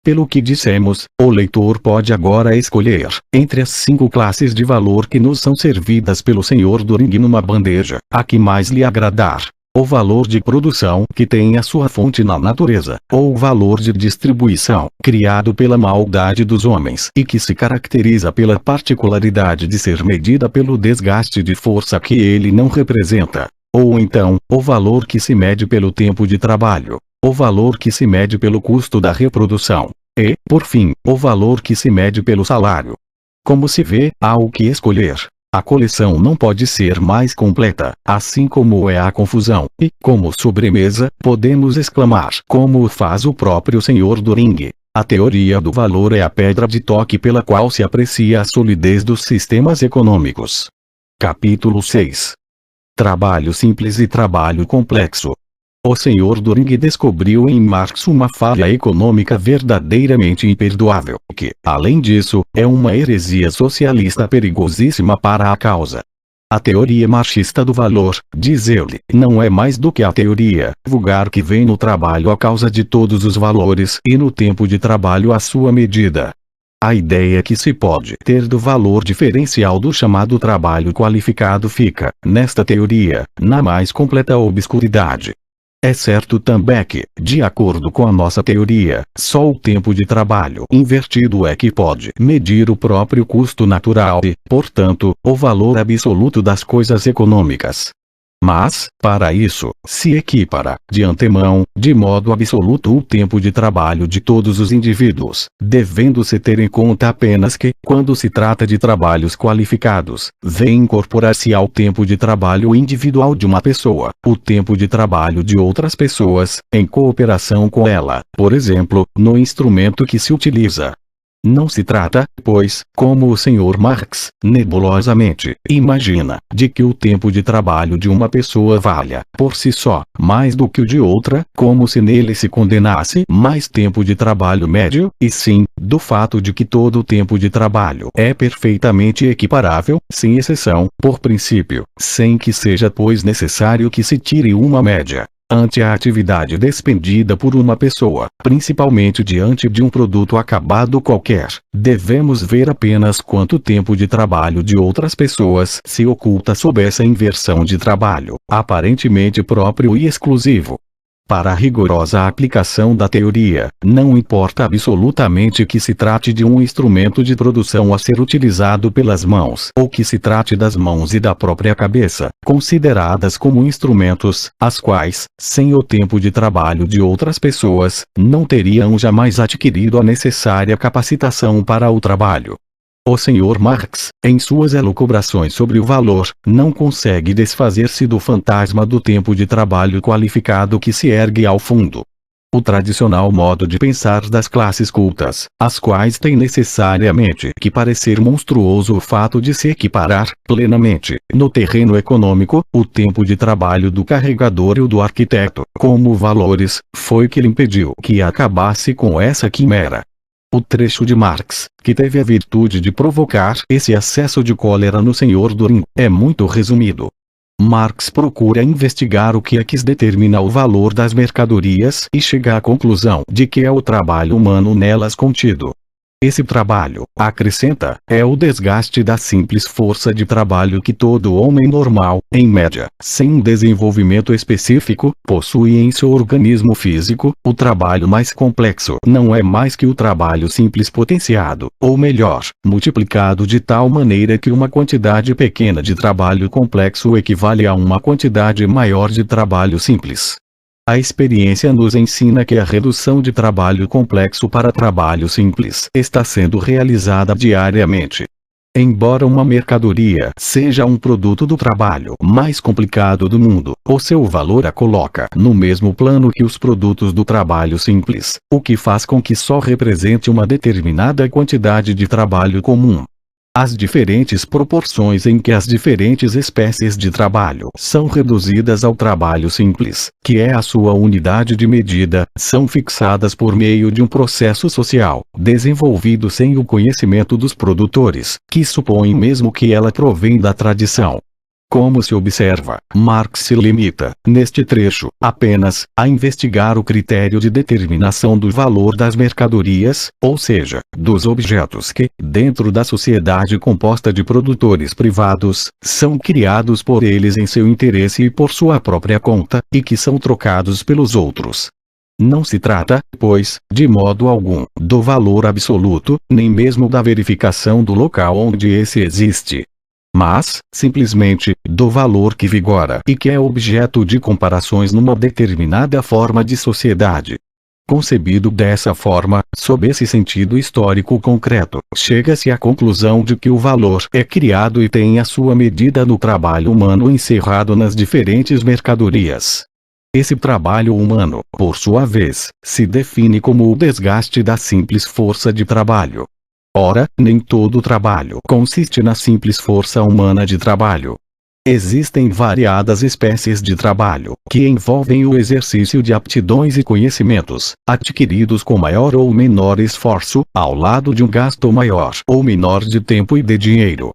Pelo que dissemos, o leitor pode agora escolher, entre as 5 classes de valor que nos são servidas pelo Sr. Düring numa bandeja, a que mais lhe agradar. O valor de produção, que tem a sua fonte na natureza, ou o valor de distribuição, criado pela maldade dos homens e que se caracteriza pela particularidade de ser medida pelo desgaste de força que ele não representa. Ou então, o valor que se mede pelo tempo de trabalho, o valor que se mede pelo custo da reprodução, e, por fim, o valor que se mede pelo salário. Como se vê, há o que escolher. A coleção não pode ser mais completa, assim como é a confusão, e, como sobremesa, podemos exclamar, como faz o próprio Sr. Düring: a teoria do valor é a pedra de toque pela qual se aprecia a solidez dos sistemas econômicos. Capítulo 6. Trabalho simples e trabalho complexo. O Sr. Düring descobriu em Marx uma falha econômica verdadeiramente imperdoável, que, além disso, é uma heresia socialista perigosíssima para a causa. A teoria marxista do valor, diz ele, não é mais do que a teoria vulgar que vem no trabalho a causa de todos os valores e no tempo de trabalho à sua medida. A ideia que se pode ter do valor diferencial do chamado trabalho qualificado fica, nesta teoria, na mais completa obscuridade. É certo também que, de acordo com a nossa teoria, só o tempo de trabalho invertido é que pode medir o próprio custo natural e, portanto, o valor absoluto das coisas econômicas. Mas, para isso, se equipara, de antemão, de modo absoluto o tempo de trabalho de todos os indivíduos, devendo-se ter em conta apenas que, quando se trata de trabalhos qualificados, vem incorporar-se ao tempo de trabalho individual de uma pessoa, o tempo de trabalho de outras pessoas, em cooperação com ela, por exemplo, no instrumento que se utiliza. Não se trata, pois, como o Sr. Marx, nebulosamente, imagina, de que o tempo de trabalho de uma pessoa valha, por si só, mais do que o de outra, como se nele se condenasse mais tempo de trabalho médio, e sim, do fato de que todo o tempo de trabalho é perfeitamente equiparável, sem exceção, por princípio, sem que seja pois necessário que se tire uma média. Ante a atividade despendida por uma pessoa, principalmente diante de um produto acabado qualquer, devemos ver apenas quanto tempo de trabalho de outras pessoas se oculta sob essa inversão de trabalho, aparentemente próprio e exclusivo. Para a rigorosa aplicação da teoria, não importa absolutamente que se trate de um instrumento de produção a ser utilizado pelas mãos ou que se trate das mãos e da própria cabeça, consideradas como instrumentos, as quais, sem o tempo de trabalho de outras pessoas, não teriam jamais adquirido a necessária capacitação para o trabalho. O Sr. Marx, em suas elucubrações sobre o valor, não consegue desfazer-se do fantasma do tempo de trabalho qualificado que se ergue ao fundo. O tradicional modo de pensar das classes cultas, às quais tem necessariamente que parecer monstruoso o fato de se equiparar, plenamente, no terreno econômico, o tempo de trabalho do carregador e o do arquiteto, como valores, foi que lhe impediu que acabasse com essa quimera. O trecho de Marx, que teve a virtude de provocar esse acesso de cólera no Sr. Düring, é muito resumido. Marx procura investigar o que é que determina o valor das mercadorias e chega à conclusão de que é o trabalho humano nelas contido. Esse trabalho, acrescenta, é o desgaste da simples força de trabalho que todo homem normal, em média, sem um desenvolvimento específico, possui em seu organismo físico. O trabalho mais complexo não é mais que o trabalho simples potenciado, ou melhor, multiplicado de tal maneira que uma quantidade pequena de trabalho complexo equivale a uma quantidade maior de trabalho simples. A experiência nos ensina que a redução de trabalho complexo para trabalho simples está sendo realizada diariamente. Embora uma mercadoria seja um produto do trabalho mais complicado do mundo, o seu valor a coloca no mesmo plano que os produtos do trabalho simples, o que faz com que só represente uma determinada quantidade de trabalho comum. As diferentes proporções em que as diferentes espécies de trabalho são reduzidas ao trabalho simples, que é a sua unidade de medida, são fixadas por meio de um processo social, desenvolvido sem o conhecimento dos produtores, que supõem mesmo que ela provém da tradição. Como se observa, Marx se limita, neste trecho, apenas a investigar o critério de determinação do valor das mercadorias, ou seja, dos objetos que, dentro da sociedade composta de produtores privados, são criados por eles em seu interesse e por sua própria conta, e que são trocados pelos outros. Não se trata, pois, de modo algum, do valor absoluto, nem mesmo da verificação do local onde esse existe, mas, simplesmente, do valor que vigora e que é objeto de comparações numa determinada forma de sociedade. Concebido dessa forma, sob esse sentido histórico concreto, chega-se à conclusão de que o valor é criado e tem a sua medida no trabalho humano encerrado nas diferentes mercadorias. Esse trabalho humano, por sua vez, se define como o desgaste da simples força de trabalho. Ora, nem todo trabalho consiste na simples força humana de trabalho. Existem variadas espécies de trabalho, que envolvem o exercício de aptidões e conhecimentos, adquiridos com maior ou menor esforço, ao lado de um gasto maior ou menor de tempo e de dinheiro.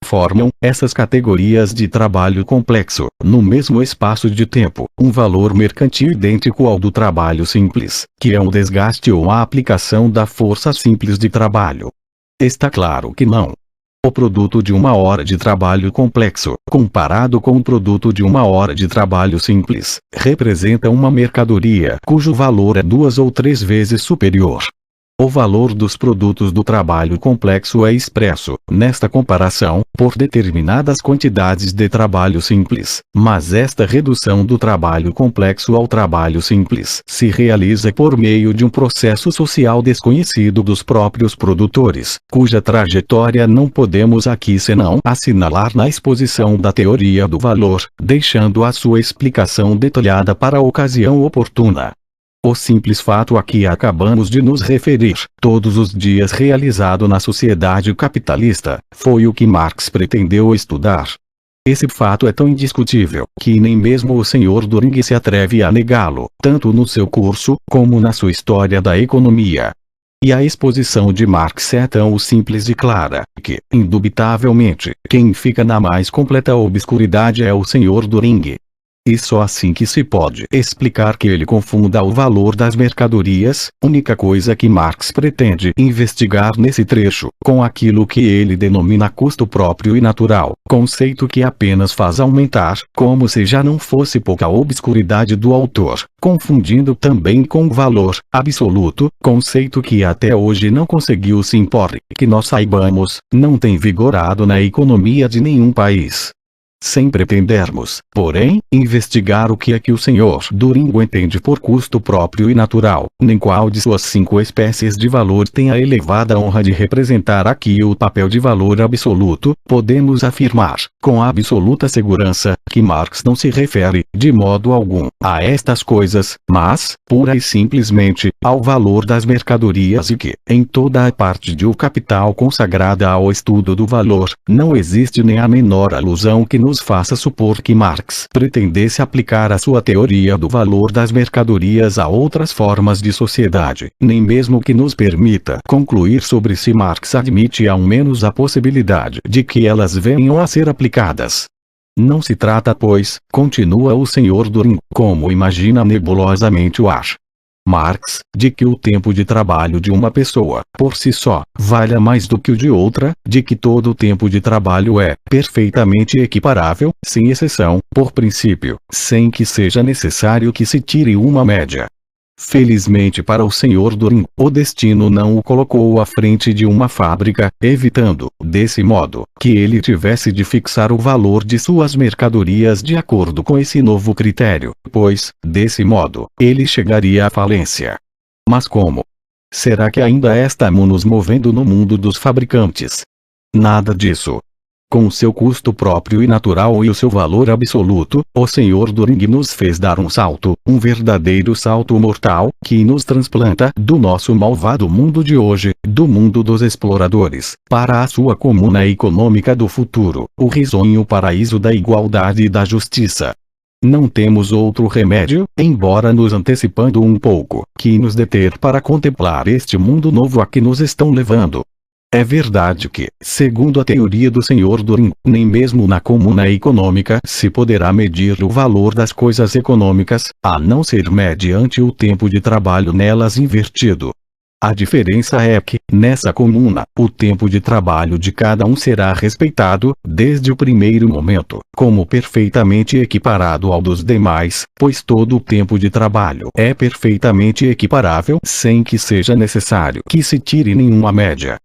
Formam, essas categorias de trabalho complexo, no mesmo espaço de tempo, um valor mercantil idêntico ao do trabalho simples, que é um desgaste ou a aplicação da força simples de trabalho. Está claro que não. O produto de uma hora de trabalho complexo, comparado com o produto de uma hora de trabalho simples, representa uma mercadoria cujo valor é 2 ou 3 vezes superior. O valor dos produtos do trabalho complexo é expresso, nesta comparação, por determinadas quantidades de trabalho simples, mas esta redução do trabalho complexo ao trabalho simples se realiza por meio de um processo social desconhecido dos próprios produtores, cuja trajetória não podemos aqui senão assinalar na exposição da teoria do valor, deixando a sua explicação detalhada para a ocasião oportuna. O simples fato a que acabamos de nos referir, todos os dias realizado na sociedade capitalista, foi o que Marx pretendeu estudar. Esse fato é tão indiscutível, que nem mesmo o Sr. Düring se atreve a negá-lo, tanto no seu curso, como na sua História da Economia. E a exposição de Marx é tão simples e clara, que, indubitavelmente, quem fica na mais completa obscuridade é o Sr. Düring. E só assim que se pode explicar que ele confunda o valor das mercadorias, única coisa que Marx pretende investigar nesse trecho, com aquilo que ele denomina custo próprio e natural, conceito que apenas faz aumentar, como se já não fosse pouca obscuridade do autor, confundindo também com o valor absoluto, conceito que até hoje não conseguiu se impor, que nós saibamos, não tem vigorado na economia de nenhum país. Sem pretendermos, porém, investigar o que é que o Sr. Düring entende por custo próprio e natural, nem qual de suas 5 espécies de valor tem a elevada honra de representar aqui o papel de valor absoluto, podemos afirmar, com absoluta segurança, que Marx não se refere, de modo algum, a estas coisas, mas, pura e simplesmente, ao valor das mercadorias e que, em toda a parte de O Capital consagrada ao estudo do valor, não existe nem a menor alusão que nos faça supor que Marx pretendesse aplicar a sua teoria do valor das mercadorias a outras formas de sociedade, nem mesmo que nos permita concluir sobre se Marx admite ao menos a possibilidade de que elas venham a ser aplicadas. Não se trata, pois, continua o Sr. Turing, como imagina nebulosamente o ar. Marx, de que o tempo de trabalho de uma pessoa, por si só, valha mais do que o de outra, de que todo o tempo de trabalho é perfeitamente equiparável, sem exceção, por princípio, sem que seja necessário que se tire uma média. Felizmente para o Sr. Turing, o destino não o colocou à frente de uma fábrica, evitando, desse modo, que ele tivesse de fixar o valor de suas mercadorias de acordo com esse novo critério, pois, desse modo, ele chegaria à falência. Mas como? Será que ainda estamos nos movendo no mundo dos fabricantes? Nada disso. Com seu custo próprio e natural e o seu valor absoluto, o Sr. Turing nos fez dar um salto, um verdadeiro salto mortal, que nos transplanta do nosso malvado mundo de hoje, do mundo dos exploradores, para a sua comuna econômica do futuro, o risonho paraíso da igualdade e da justiça. Não temos outro remédio, embora nos antecipando um pouco, que nos deter para contemplar este mundo novo a que nos estão levando. É verdade que, segundo a teoria do Sr. Turing, nem mesmo na comuna econômica se poderá medir o valor das coisas econômicas, a não ser mediante o tempo de trabalho nelas invertido. A diferença é que, nessa comuna, o tempo de trabalho de cada um será respeitado, desde o primeiro momento, como perfeitamente equiparado ao dos demais, pois todo o tempo de trabalho é perfeitamente equiparável sem que seja necessário que se tire nenhuma média.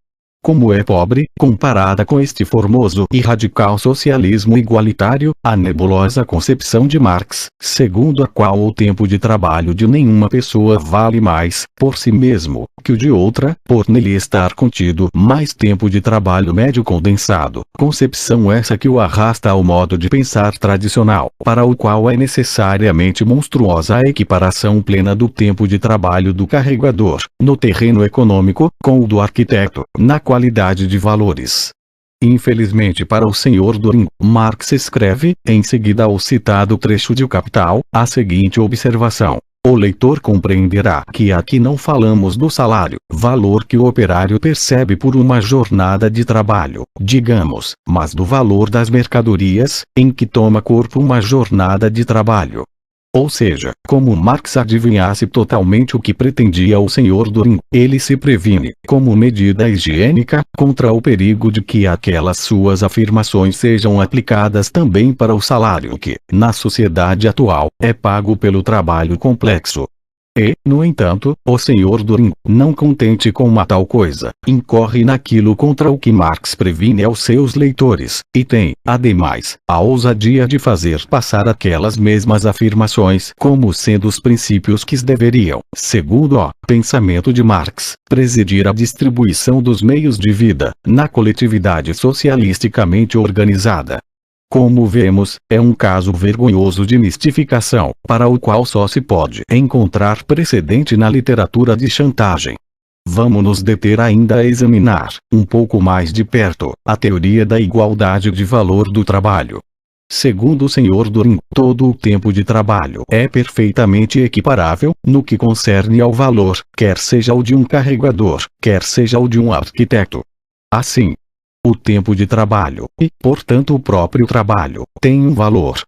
Como é pobre, comparada com este formoso e radical socialismo igualitário, a nebulosa concepção de Marx, segundo a qual o tempo de trabalho de nenhuma pessoa vale mais, por si mesmo, que o de outra, por nele estar contido mais tempo de trabalho médio condensado, concepção essa que o arrasta ao modo de pensar tradicional, para o qual é necessariamente monstruosa a equiparação plena do tempo de trabalho do carregador, no terreno econômico, com o do arquiteto, na qualidade de valores. Infelizmente para o Sr. Turing, Marx escreve, em seguida ao citado trecho de O Capital, a seguinte observação. O leitor compreenderá que aqui não falamos do salário, valor que o operário percebe por uma jornada de trabalho, digamos, mas do valor das mercadorias, em que toma corpo uma jornada de trabalho. Ou seja, como Marx adivinhasse totalmente o que pretendia o Sr. Turing, ele se previne, como medida higiênica, contra o perigo de que aquelas suas afirmações sejam aplicadas também para o salário que, na sociedade atual, é pago pelo trabalho complexo. E, no entanto, o Sr. Turing, não contente com uma tal coisa, incorre naquilo contra o que Marx previne aos seus leitores, e tem, ademais, a ousadia de fazer passar aquelas mesmas afirmações como sendo os princípios que deveriam, segundo o pensamento de Marx, presidir a distribuição dos meios de vida, na coletividade socialisticamente organizada. Como vemos, é um caso vergonhoso de mistificação, para o qual só se pode encontrar precedente na literatura de chantagem. Vamos nos deter ainda a examinar, um pouco mais de perto, a teoria da igualdade de valor do trabalho. Segundo o Sr. Turing, todo o tempo de trabalho é perfeitamente equiparável, no que concerne ao valor, quer seja o de um carregador, quer seja o de um arquiteto. Assim, o tempo de trabalho, e, portanto o próprio trabalho, tem um valor.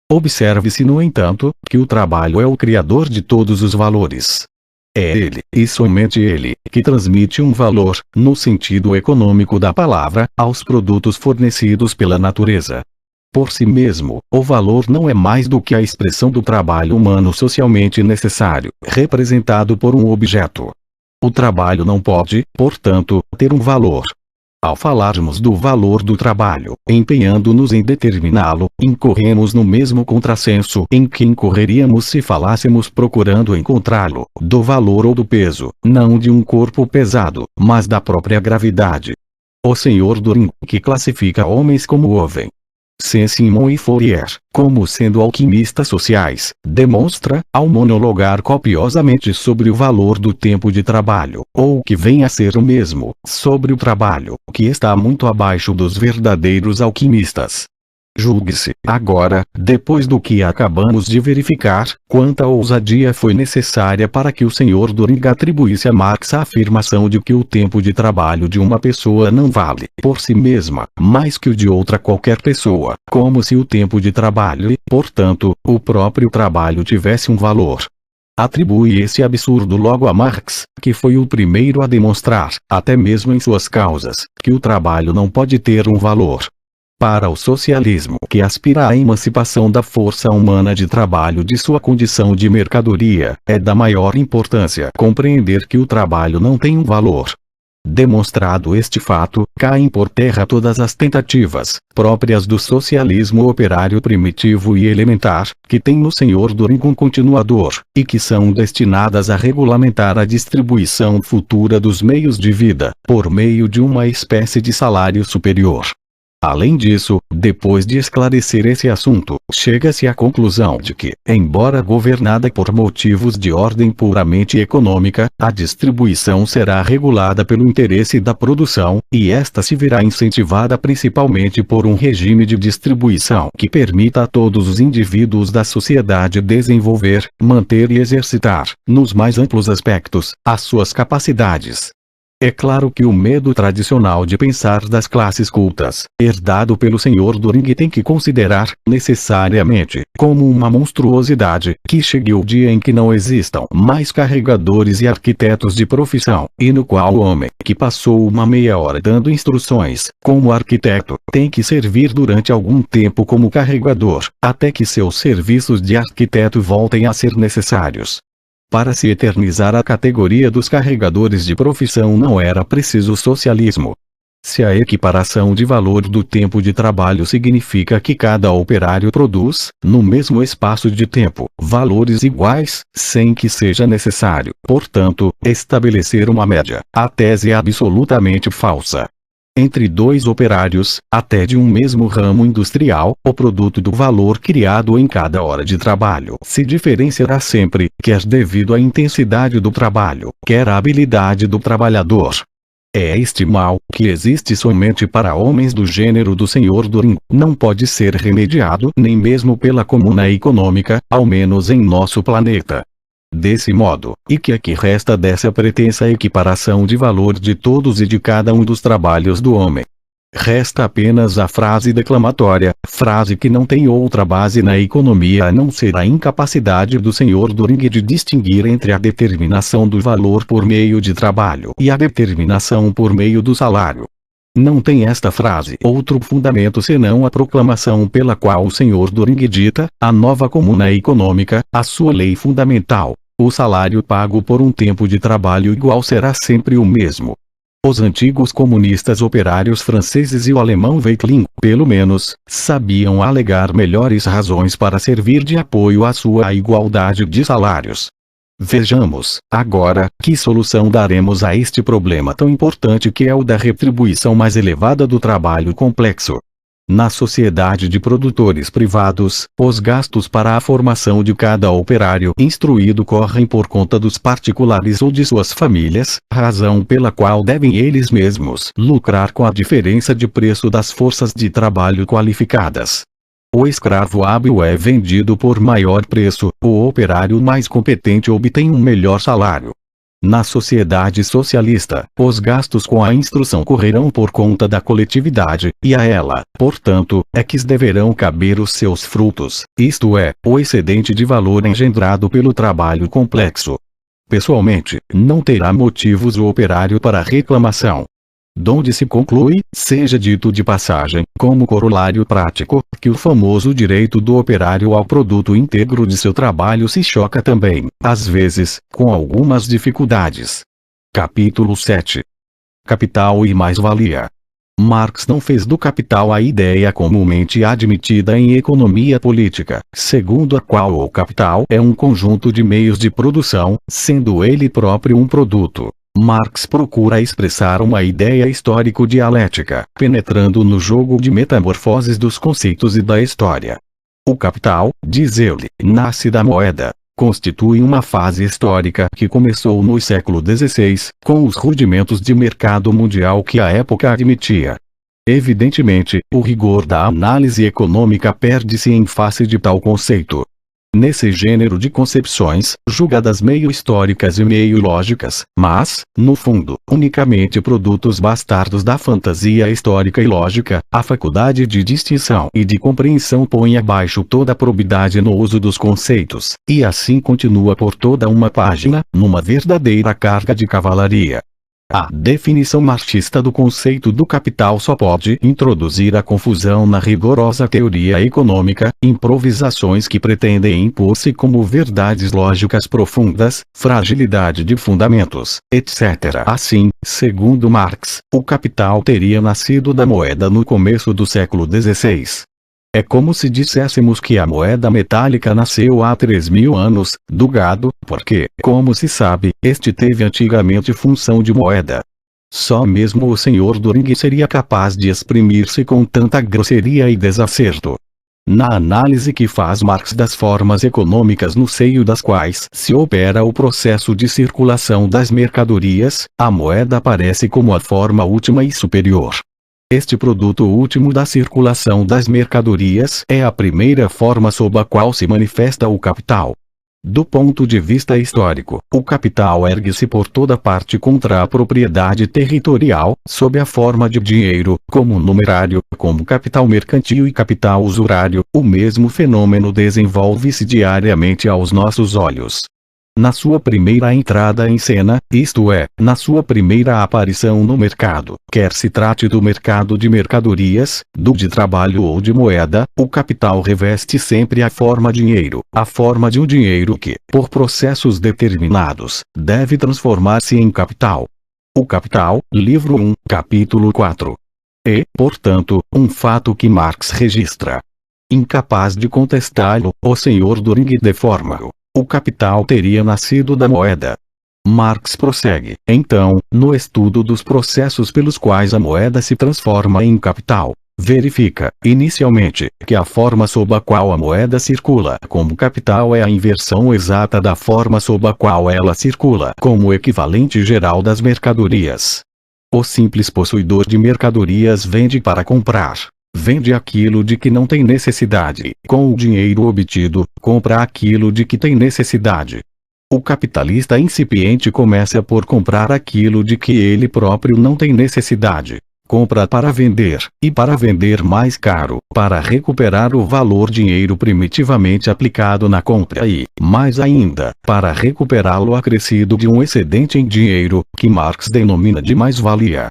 Observe-se no entanto, que o trabalho é o criador de todos os valores. É ele, e somente ele, que transmite um valor, no sentido econômico da palavra, aos produtos fornecidos pela natureza. Por si mesmo, o valor não é mais do que a expressão do trabalho humano socialmente necessário, representado por um objeto. O trabalho não pode, portanto, ter um valor. Ao falarmos do valor do trabalho, empenhando-nos em determiná-lo, incorremos no mesmo contrassenso em que incorreríamos se falássemos procurando encontrá-lo, do valor ou do peso, não de um corpo pesado, mas da própria gravidade. O Sr. Turing, que classifica homens como Owen, Saint-Simon e Fourier, como sendo alquimistas sociais, demonstra, ao monologar copiosamente sobre o valor do tempo de trabalho, ou o que vem a ser o mesmo, sobre o trabalho, que está muito abaixo dos verdadeiros alquimistas. Julgue-se, agora, depois do que acabamos de verificar, quanta ousadia foi necessária para que o Sr. Düring atribuísse a Marx a afirmação de que o tempo de trabalho de uma pessoa não vale, por si mesma, mais que o de outra qualquer pessoa, como se o tempo de trabalho e, portanto, o próprio trabalho tivesse um valor. Atribui esse absurdo logo a Marx, que foi o primeiro a demonstrar, até mesmo em suas causas, que o trabalho não pode ter um valor. Para o socialismo, que aspira à emancipação da força humana de trabalho de sua condição de mercadoria, é da maior importância compreender que o trabalho não tem um valor. Demonstrado este fato, caem por terra todas as tentativas, próprias do socialismo operário primitivo e elementar, que tem no Sr. Düring um continuador, e que são destinadas a regulamentar a distribuição futura dos meios de vida, por meio de uma espécie de salário superior. Além disso, depois de esclarecer esse assunto, chega-se à conclusão de que, embora governada por motivos de ordem puramente econômica, a distribuição será regulada pelo interesse da produção, e esta se verá incentivada principalmente por um regime de distribuição que permita a todos os indivíduos da sociedade desenvolver, manter e exercitar, nos mais amplos aspectos, as suas capacidades. É claro que o medo tradicional de pensar das classes cultas, herdado pelo Sr. Düring, tem que considerar, necessariamente, como uma monstruosidade, que chegue o dia em que não existam mais carregadores e arquitetos de profissão, e no qual o homem, que passou uma meia hora dando instruções, como arquiteto, tem que servir durante algum tempo como carregador, até que seus serviços de arquiteto voltem a ser necessários. Para se eternizar a categoria dos carregadores de profissão não era preciso socialismo. Se a equiparação de valor do tempo de trabalho significa que cada operário produz, no mesmo espaço de tempo, valores iguais, sem que seja necessário, portanto, estabelecer uma média, a tese é absolutamente falsa. Entre dois operários, até de um mesmo ramo industrial, o produto do valor criado em cada hora de trabalho se diferenciará sempre, quer devido à intensidade do trabalho, quer à habilidade do trabalhador. É este mal, que existe somente para homens do gênero do Sr. Düring, não pode ser remediado nem mesmo pela comuna econômica, ao menos em nosso planeta. Desse modo, e que aqui resta dessa pretensa equiparação de valor de todos e de cada um dos trabalhos do homem? Resta apenas a frase declamatória, frase que não tem outra base na economia a não ser a incapacidade do Sr. Düring de distinguir entre a determinação do valor por meio de trabalho e a determinação por meio do salário. Não tem esta frase outro fundamento senão a proclamação pela qual o Sr. Düring dita, a nova comuna econômica, a sua lei fundamental: o salário pago por um tempo de trabalho igual será sempre o mesmo. Os antigos comunistas operários franceses e o alemão Veitlin, pelo menos, sabiam alegar melhores razões para servir de apoio à sua igualdade de salários. Vejamos, agora, que solução daremos a este problema tão importante que é o da retribuição mais elevada do trabalho complexo. Na sociedade de produtores privados, os gastos para a formação de cada operário instruído correm por conta dos particulares ou de suas famílias, razão pela qual devem eles mesmos lucrar com a diferença de preço das forças de trabalho qualificadas. O escravo hábil é vendido por maior preço, o operário mais competente obtém um melhor salário. Na sociedade socialista, os gastos com a instrução correrão por conta da coletividade, e a ela, portanto, é que deverão caber os seus frutos, isto é, o excedente de valor engendrado pelo trabalho complexo. Pessoalmente, não terá motivos o operário para reclamação. Donde se conclui, seja dito de passagem, como corolário prático, que o famoso direito do operário ao produto íntegro de seu trabalho se choca também, às vezes, com algumas dificuldades. Capítulo 7. Capital e mais-valia. Marx não fez do capital a ideia comumente admitida em economia política, segundo a qual o capital é um conjunto de meios de produção, sendo ele próprio um produto. Marx procura expressar uma ideia histórico-dialética, penetrando no jogo de metamorfoses dos conceitos e da história. O capital, diz ele, nasce da moeda. Constitui uma fase histórica que começou no século XVI, com os rudimentos de mercado mundial que a época admitia. Evidentemente, o rigor da análise econômica perde-se em face de tal conceito. Nesse gênero de concepções, julgadas meio históricas e meio lógicas, mas, no fundo, unicamente produtos bastardos da fantasia histórica e lógica, a faculdade de distinção e de compreensão põe abaixo toda a probidade no uso dos conceitos, e assim continua por toda uma página, numa verdadeira carga de cavalaria. A definição marxista do conceito do capital só pode introduzir a confusão na rigorosa teoria econômica, improvisações que pretendem impor-se como verdades lógicas profundas, fragilidade de fundamentos, etc. Assim, segundo Marx, o capital teria nascido da moeda no começo do século XVI. É como se disséssemos que a moeda metálica nasceu há 3.000 anos, do gado, porque, como se sabe, este teve antigamente função de moeda. Só mesmo o senhor Düring seria capaz de exprimir-se com tanta grosseria e desacerto. Na análise que faz Marx das formas econômicas no seio das quais se opera o processo de circulação das mercadorias, a moeda aparece como a forma última e superior. Este produto último da circulação das mercadorias é a primeira forma sob a qual se manifesta o capital. Do ponto de vista histórico, o capital ergue-se por toda parte contra a propriedade territorial, sob a forma de dinheiro, como numerário, como capital mercantil e capital usurário. O mesmo fenômeno desenvolve-se diariamente aos nossos olhos. Na sua primeira entrada em cena, isto é, na sua primeira aparição no mercado, quer se trate do mercado de mercadorias, do de trabalho ou de moeda, o capital reveste sempre a forma dinheiro, a forma de um dinheiro que, por processos determinados, deve transformar-se em capital. O Capital, livro 1, capítulo 4. É, portanto, um fato que Marx registra. Incapaz de contestá-lo, o senhor Düring deforma-o. O capital teria nascido da moeda. Marx prossegue, então, no estudo dos processos pelos quais a moeda se transforma em capital. Verifica, inicialmente, que a forma sob a qual a moeda circula como capital é a inversão exata da forma sob a qual ela circula como equivalente geral das mercadorias. O simples possuidor de mercadorias vende para comprar. Vende aquilo de que não tem necessidade. Com o dinheiro obtido, compra aquilo de que tem necessidade. O capitalista incipiente começa por comprar aquilo de que ele próprio não tem necessidade. Compra para vender, e para vender mais caro, para recuperar o valor dinheiro primitivamente aplicado na compra e, mais ainda, para recuperá-lo acrescido de um excedente em dinheiro, que Marx denomina de mais-valia.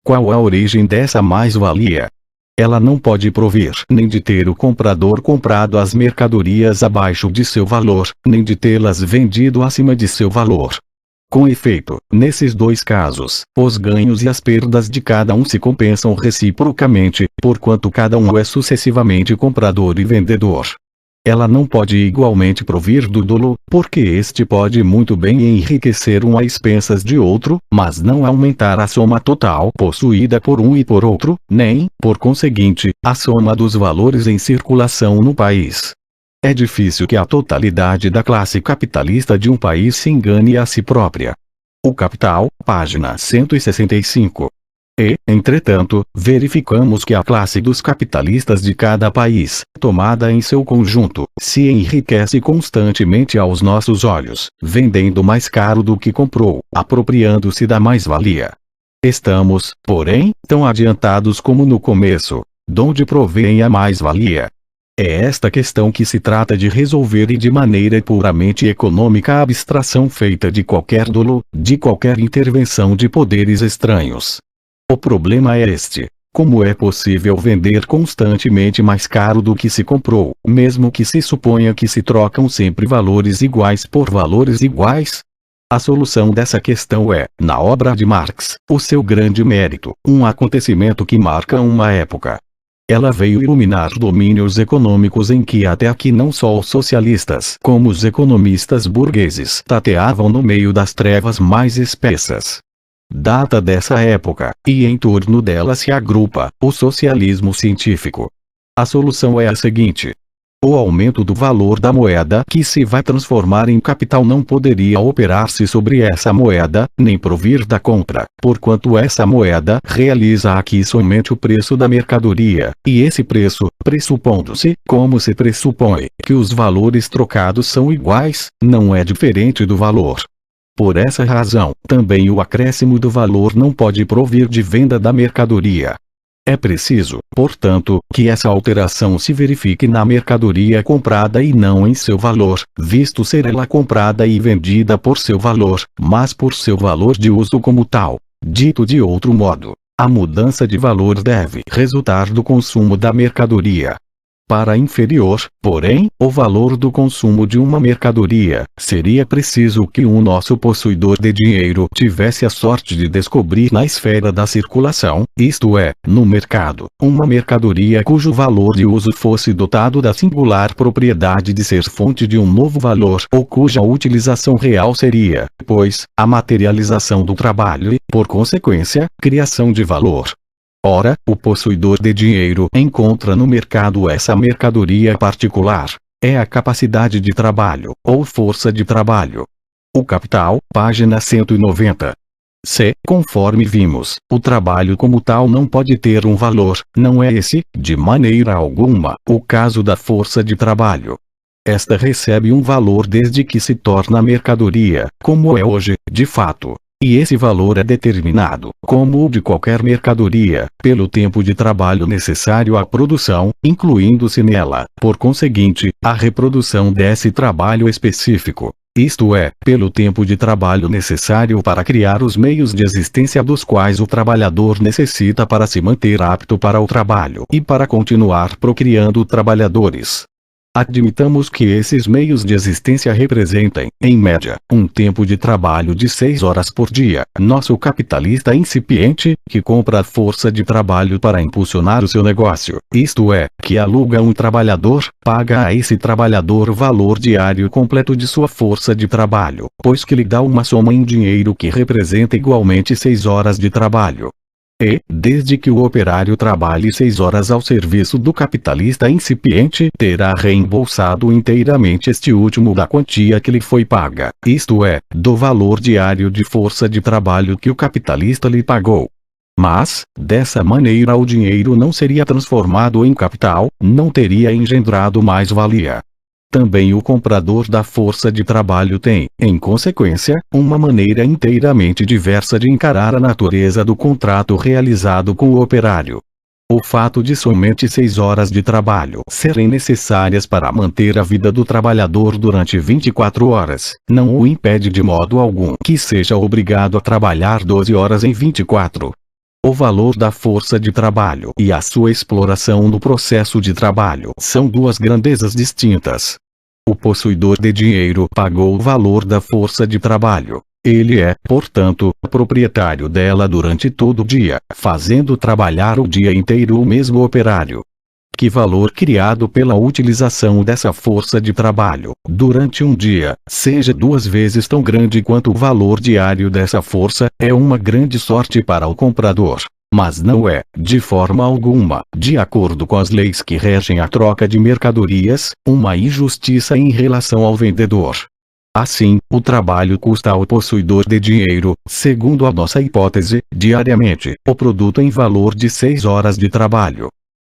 Qual a origem dessa mais-valia? Ela não pode provir nem de ter o comprador comprado as mercadorias abaixo de seu valor, nem de tê-las vendido acima de seu valor. Com efeito, nesses dois casos, os ganhos e as perdas de cada um se compensam reciprocamente, porquanto cada um é sucessivamente comprador e vendedor. Ela não pode igualmente provir do dolo, porque este pode muito bem enriquecer um às expensas de outro, mas não aumentar a soma total possuída por um e por outro, nem, por conseguinte, a soma dos valores em circulação no país. É difícil que a totalidade da classe capitalista de um país se engane a si própria. O Capital, página 165. E, entretanto, verificamos que a classe dos capitalistas de cada país, tomada em seu conjunto, se enriquece constantemente aos nossos olhos, vendendo mais caro do que comprou, apropriando-se da mais-valia. Estamos, porém, tão adiantados como no começo. Donde provém a mais-valia? É esta questão que se trata de resolver e de maneira puramente econômica a abstração feita de qualquer dolo, de qualquer intervenção de poderes estranhos. O problema é este: como é possível vender constantemente mais caro do que se comprou, mesmo que se suponha que se trocam sempre valores iguais por valores iguais? A solução dessa questão é, na obra de Marx, o seu grande mérito, um acontecimento que marca uma época. Ela veio iluminar domínios econômicos em que até aqui não só os socialistas como os economistas burgueses tateavam no meio das trevas mais espessas. Data dessa época, e em torno dela se agrupa, o socialismo científico. A solução é a seguinte: O aumento do valor da moeda que se vai transformar em capital não poderia operar-se sobre essa moeda, nem provir da compra, porquanto essa moeda realiza aqui somente o preço da mercadoria, e esse preço, pressupondo-se, como se pressupõe, que os valores trocados são iguais, não é diferente do valor. Por essa razão, também o acréscimo do valor não pode provir de venda da mercadoria. É preciso, portanto, que essa alteração se verifique na mercadoria comprada e não em seu valor, visto ser ela comprada e vendida por seu valor, mas por seu valor de uso como tal. Dito de outro modo, a mudança de valor deve resultar do consumo da mercadoria. Para inferior, porém, o valor do consumo de uma mercadoria, seria preciso que o nosso possuidor de dinheiro tivesse a sorte de descobrir na esfera da circulação, isto é, no mercado, uma mercadoria cujo valor de uso fosse dotado da singular propriedade de ser fonte de um novo valor ou cuja utilização real seria, pois, a materialização do trabalho e, por consequência, criação de valor. Ora, o possuidor de dinheiro encontra no mercado essa mercadoria particular. É a capacidade de trabalho, ou força de trabalho. O capital, página 190. Se, conforme vimos, o trabalho como tal não pode ter um valor, não é esse, de maneira alguma, o caso da força de trabalho. Esta recebe um valor desde que se torna mercadoria, como é hoje, de fato. E esse valor é determinado, como o de qualquer mercadoria, pelo tempo de trabalho necessário à produção, incluindo-se nela, por conseguinte, a reprodução desse trabalho específico. Isto é, pelo tempo de trabalho necessário para criar os meios de existência dos quais o trabalhador necessita para se manter apto para o trabalho e para continuar procriando trabalhadores. Admitamos que esses meios de existência representem, em média, um tempo de trabalho de 6 horas por dia. Nosso capitalista incipiente, que compra a força de trabalho para impulsionar o seu negócio, isto é, que aluga um trabalhador, paga a esse trabalhador o valor diário completo de sua força de trabalho, pois que lhe dá uma soma em dinheiro que representa igualmente 6 horas de trabalho. E, desde que o operário trabalhe 6 horas ao serviço do capitalista incipiente, terá reembolsado inteiramente este último da quantia que lhe foi paga, isto é, do valor diário de força de trabalho que o capitalista lhe pagou. Mas, dessa maneira o dinheiro não seria transformado em capital, não teria engendrado mais-valia. Também o comprador da força de trabalho tem, em consequência, uma maneira inteiramente diversa de encarar a natureza do contrato realizado com o operário. O fato de somente 6 horas de trabalho serem necessárias para manter a vida do trabalhador durante 24 horas, não o impede de modo algum que seja obrigado a trabalhar 12 horas em 24. O valor da força de trabalho e a sua exploração no processo de trabalho são duas grandezas distintas. O possuidor de dinheiro pagou o valor da força de trabalho. Ele é, portanto, proprietário dela durante todo o dia, fazendo trabalhar o dia inteiro o mesmo operário. Que valor criado pela utilização dessa força de trabalho, durante um dia, seja 2 vezes tão grande quanto o valor diário dessa força, é uma grande sorte para o comprador. Mas não é, de forma alguma, de acordo com as leis que regem a troca de mercadorias, uma injustiça em relação ao vendedor. Assim, o trabalho custa ao possuidor de dinheiro, segundo a nossa hipótese, diariamente, o produto em valor de 6 horas de trabalho.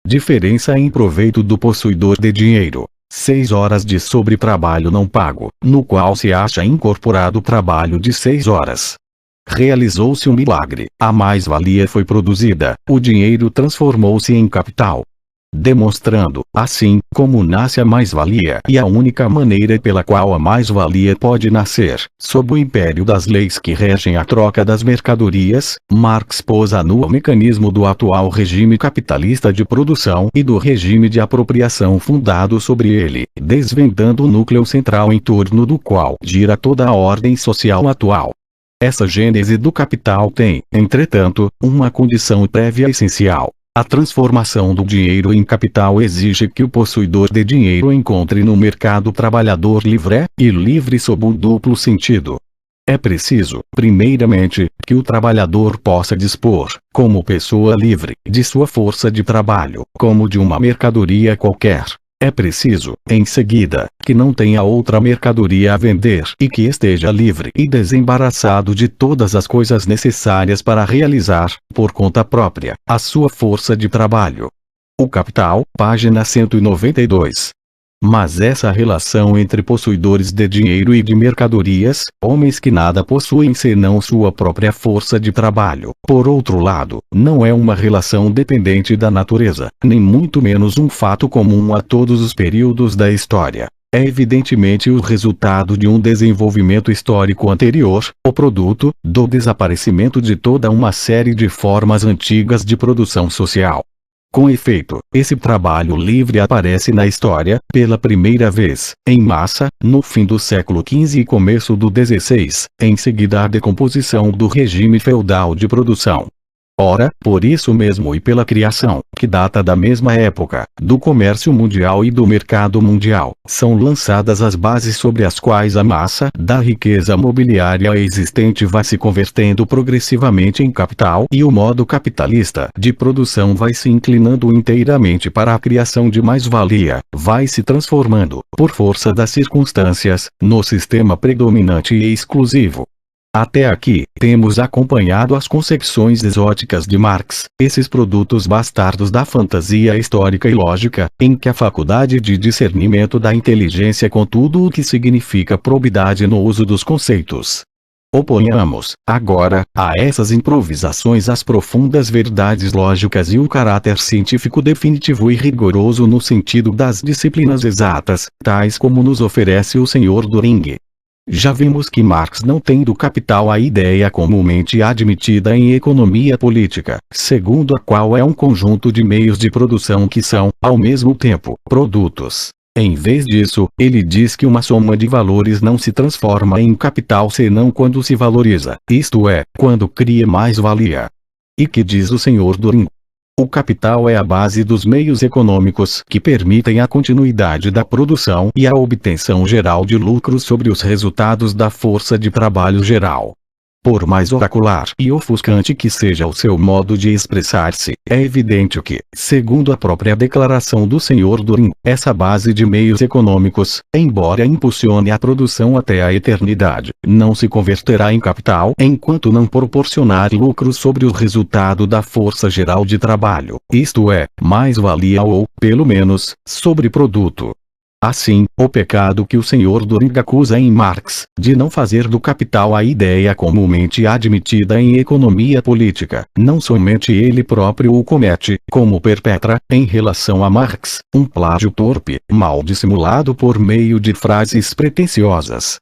Diferença em proveito do possuidor de dinheiro. 6 horas de sobretrabalho não pago, no qual se acha incorporado o trabalho de 6 horas. Realizou-se um milagre, a mais-valia foi produzida, o dinheiro transformou-se em capital. Demonstrando, assim, como nasce a mais-valia e a única maneira pela qual a mais-valia pode nascer, sob o império das leis que regem a troca das mercadorias, Marx pôs a nu o mecanismo do atual regime capitalista de produção e do regime de apropriação fundado sobre ele, desvendando o núcleo central em torno do qual gira toda a ordem social atual. Essa gênese do capital tem, entretanto, uma condição prévia essencial. A transformação do dinheiro em capital exige que o possuidor de dinheiro encontre no mercado trabalhador livre, e livre sob um duplo sentido. É preciso, primeiramente, que o trabalhador possa dispor, como pessoa livre, de sua força de trabalho, como de uma mercadoria qualquer. É preciso, em seguida, que não tenha outra mercadoria a vender e que esteja livre e desembaraçado de todas as coisas necessárias para realizar, por conta própria, a sua força de trabalho. O Capital, página 192. Mas essa relação entre possuidores de dinheiro e de mercadorias, homens que nada possuem senão sua própria força de trabalho, por outro lado, não é uma relação dependente da natureza, nem muito menos um fato comum a todos os períodos da história. É evidentemente o resultado de um desenvolvimento histórico anterior, o produto do desaparecimento de toda uma série de formas antigas de produção social. Com efeito, esse trabalho livre aparece na história, pela primeira vez, em massa, no fim do século XV e começo do XVI, em seguida à decomposição do regime feudal de produção. Ora, por isso mesmo e pela criação, que data da mesma época, do comércio mundial e do mercado mundial, são lançadas as bases sobre as quais a massa da riqueza mobiliária existente vai se convertendo progressivamente em capital e o modo capitalista de produção vai se inclinando inteiramente para a criação de mais-valia, vai se transformando, por força das circunstâncias, no sistema predominante e exclusivo. Até aqui, temos acompanhado as concepções exóticas de Marx, esses produtos bastardos da fantasia histórica e lógica, em que a faculdade de discernimento da inteligência com tudo o que significa probidade no uso dos conceitos. Oponhamos, agora, a essas improvisações as profundas verdades lógicas e o caráter científico definitivo e rigoroso no sentido das disciplinas exatas, tais como nos oferece o Sr. Düring. Já vimos que Marx não tem do capital a ideia comumente admitida em economia política, segundo a qual é um conjunto de meios de produção que são, ao mesmo tempo, produtos. Em vez disso, ele diz que uma soma de valores não se transforma em capital senão quando se valoriza, isto é, quando cria mais-valia. E que diz o Sr. Düring? O capital é a base dos meios econômicos que permitem a continuidade da produção e a obtenção geral de lucros sobre os resultados da força de trabalho geral. Por mais oracular e ofuscante que seja o seu modo de expressar-se, é evidente que, segundo a própria declaração do Sr. Düring, essa base de meios econômicos, embora impulsione a produção até a eternidade, não se converterá em capital enquanto não proporcionar lucros sobre o resultado da força geral de trabalho, isto é, mais-valia ou, pelo menos, sobreproduto. Assim, o pecado que o Sr. Düring acusa em Marx, de não fazer do capital a ideia comumente admitida em economia política, não somente ele próprio o comete, como perpetra, em relação a Marx, um plágio torpe, mal dissimulado por meio de frases pretensiosas.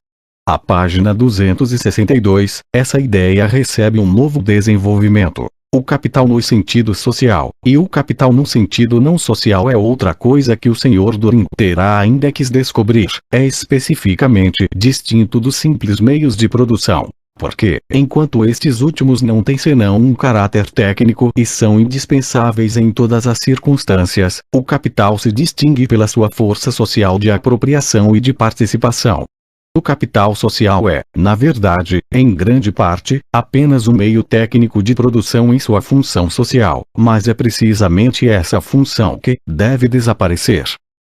À página 262, essa ideia recebe um novo desenvolvimento. O capital no sentido social, e o capital no sentido não social é outra coisa que o Sr. Düring terá ainda que descobrir, é especificamente distinto dos simples meios de produção. Porque, enquanto estes últimos não têm senão um caráter técnico e são indispensáveis em todas as circunstâncias, o capital se distingue pela sua força social de apropriação e de participação. O capital social é, na verdade, em grande parte, apenas um meio técnico de produção em sua função social, mas é precisamente essa função que deve desaparecer.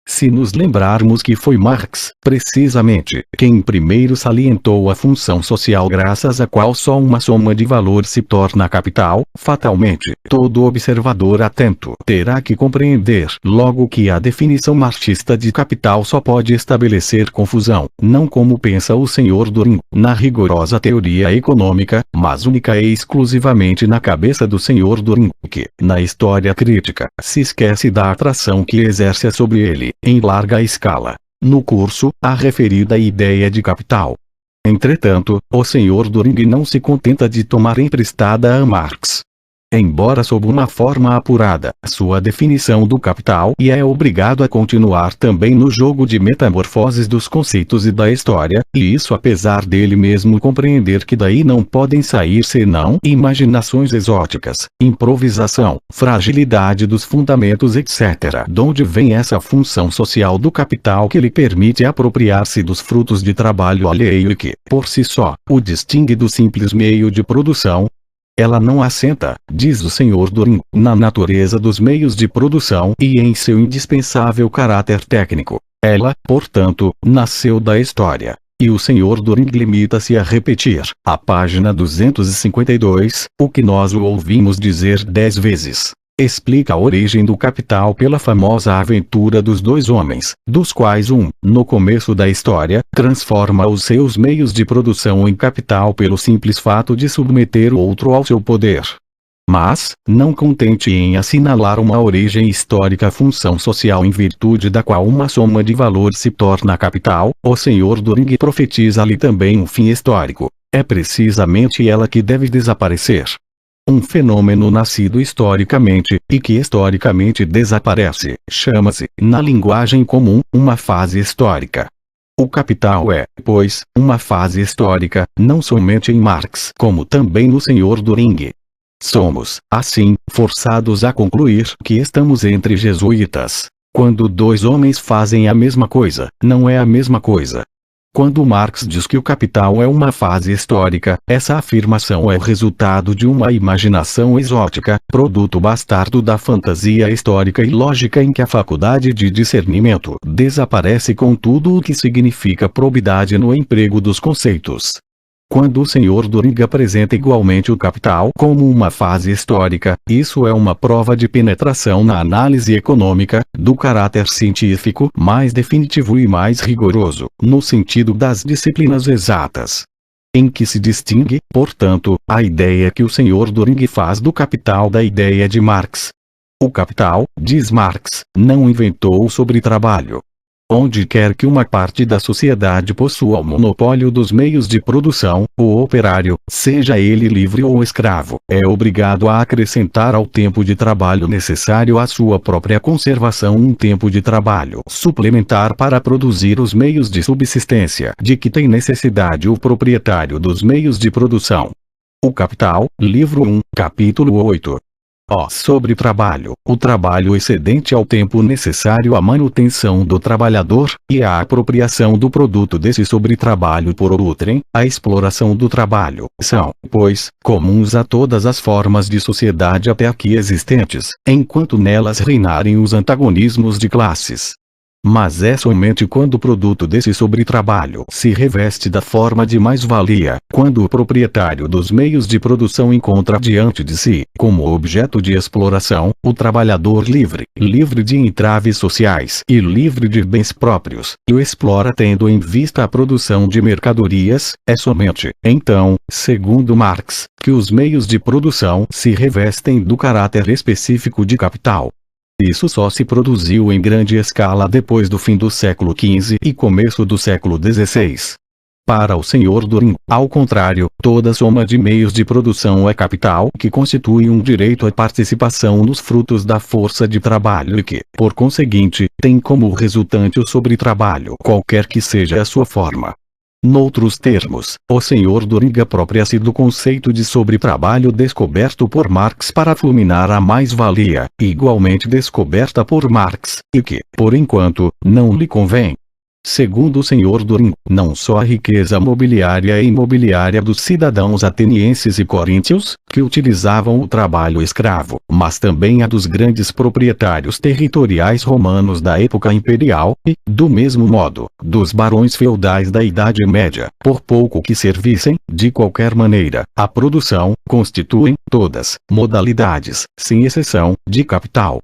Se nos lembrarmos que foi Marx, precisamente, quem primeiro salientou a função social graças à qual só uma soma de valor se torna capital, fatalmente, todo observador atento terá que compreender logo que a definição marxista de capital só pode estabelecer confusão, não como pensa o Sr. Düring, na rigorosa teoria econômica, mas única e exclusivamente na cabeça do Sr. Düring, que, na história crítica, se esquece da atração que exerce sobre ele, em larga escala. No curso, a referida ideia de capital. Entretanto, o Sr. Düring não se contenta de tomar emprestada a Marx. Embora sob uma forma apurada, sua definição do capital e é obrigado a continuar também no jogo de metamorfoses dos conceitos e da história, e isso apesar dele mesmo compreender que daí não podem sair senão imaginações exóticas, improvisação, fragilidade dos fundamentos etc. Donde vem essa função social do capital que lhe permite apropriar-se dos frutos de trabalho alheio e que, por si só, o distingue do simples meio de produção? Ela não assenta, diz o Sr. Turing, na natureza dos meios de produção e em seu indispensável caráter técnico. Ela, portanto, nasceu da história. E o Sr. Turing limita-se a repetir, à página 252, o que nós o ouvimos dizer 10 vezes. Explica a origem do capital pela famosa aventura dos dois homens, dos quais um, no começo da história, transforma os seus meios de produção em capital pelo simples fato de submeter o outro ao seu poder. Mas, não contente em assinalar uma origem histórica função social em virtude da qual uma soma de valor se torna capital, o Sr. Turing profetiza-lhe também um fim histórico. É precisamente ela que deve desaparecer. Um fenômeno nascido historicamente, e que historicamente desaparece, chama-se, na linguagem comum, uma fase histórica. O capital é, pois, uma fase histórica, não somente em Marx, como também no Sr. Turing. Somos, assim, forçados a concluir que estamos entre jesuítas. Quando dois homens fazem a mesma coisa, não é a mesma coisa. Quando Marx diz que o capital é uma fase histórica, essa afirmação é resultado de uma imaginação exótica, produto bastardo da fantasia histórica e lógica em que a faculdade de discernimento desaparece com tudo o que significa probidade no emprego dos conceitos. Quando o Sr. Turing apresenta igualmente o capital como uma fase histórica, isso é uma prova de penetração na análise econômica, do caráter científico mais definitivo e mais rigoroso, no sentido das disciplinas exatas. Em que se distingue, portanto, a ideia que o Sr. Turing faz do capital da ideia de Marx. O capital, diz Marx, não inventou o sobretrabalho. Onde quer que uma parte da sociedade possua o monopólio dos meios de produção, o operário, seja ele livre ou escravo, é obrigado a acrescentar ao tempo de trabalho necessário à sua própria conservação um tempo de trabalho suplementar para produzir os meios de subsistência de que tem necessidade o proprietário dos meios de produção. O Capital, livro 1, capítulo 8. Sobre trabalho, o trabalho excedente ao tempo necessário à manutenção do trabalhador, e à apropriação do produto desse sobretrabalho por outrem, a exploração do trabalho, são, pois, comuns a todas as formas de sociedade até aqui existentes, enquanto nelas reinarem os antagonismos de classes. Mas é somente quando o produto desse sobretrabalho se reveste da forma de mais-valia, quando o proprietário dos meios de produção encontra diante de si, como objeto de exploração, o trabalhador livre, livre de entraves sociais e livre de bens próprios, e o explora tendo em vista a produção de mercadorias, é somente, então, segundo Marx, que os meios de produção se revestem do caráter específico de capital. Isso só se produziu em grande escala depois do fim do século XV e começo do século XVI. Para o Sr. Turing, ao contrário, toda soma de meios de produção é capital que constitui um direito à participação nos frutos da força de trabalho e que, por conseguinte, tem como resultante o sobretrabalho, qualquer que seja a sua forma. Noutros termos, o Sr. Turing apropria-se do conceito de sobretrabalho descoberto por Marx para fulminar a mais-valia, igualmente descoberta por Marx, e que, por enquanto, não lhe convém. Segundo o Sr. Turing, não só a riqueza mobiliária e imobiliária dos cidadãos atenienses e coríntios, que utilizavam o trabalho escravo, mas também a dos grandes proprietários territoriais romanos da época imperial, e, do mesmo modo, dos barões feudais da Idade Média, por pouco que servissem, de qualquer maneira, à produção, constituem, todas, modalidades, sem exceção, de capital.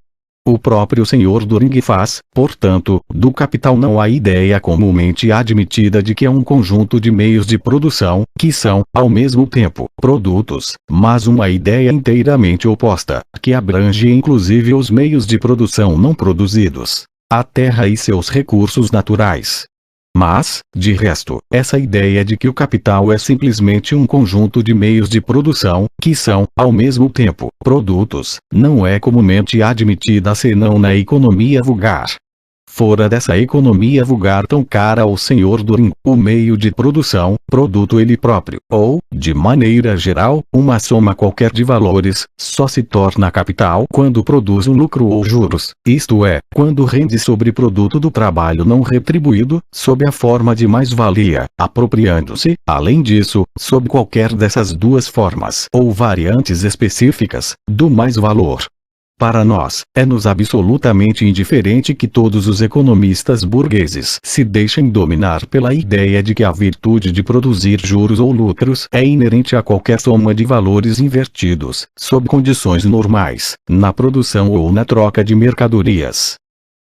O próprio Sr. Turing faz, portanto, do capital não a ideia comumente admitida de que é um conjunto de meios de produção, que são, ao mesmo tempo, produtos, mas uma ideia inteiramente oposta, que abrange inclusive os meios de produção não produzidos, a terra e seus recursos naturais. Mas, de resto, essa ideia de que o capital é simplesmente um conjunto de meios de produção, que são, ao mesmo tempo, produtos, não é comumente admitida senão na economia vulgar. Fora dessa economia vulgar tão cara ao senhor Turing, o meio de produção, produto ele próprio, ou, de maneira geral, uma soma qualquer de valores, só se torna capital quando produz um lucro ou juros, isto é, quando rende sobre produto do trabalho não retribuído, sob a forma de mais-valia, apropriando-se, além disso, sob qualquer dessas duas formas ou variantes específicas, do mais-valor. Para nós, é-nos absolutamente indiferente que todos os economistas burgueses se deixem dominar pela ideia de que a virtude de produzir juros ou lucros é inerente a qualquer soma de valores invertidos, sob condições normais, na produção ou na troca de mercadorias.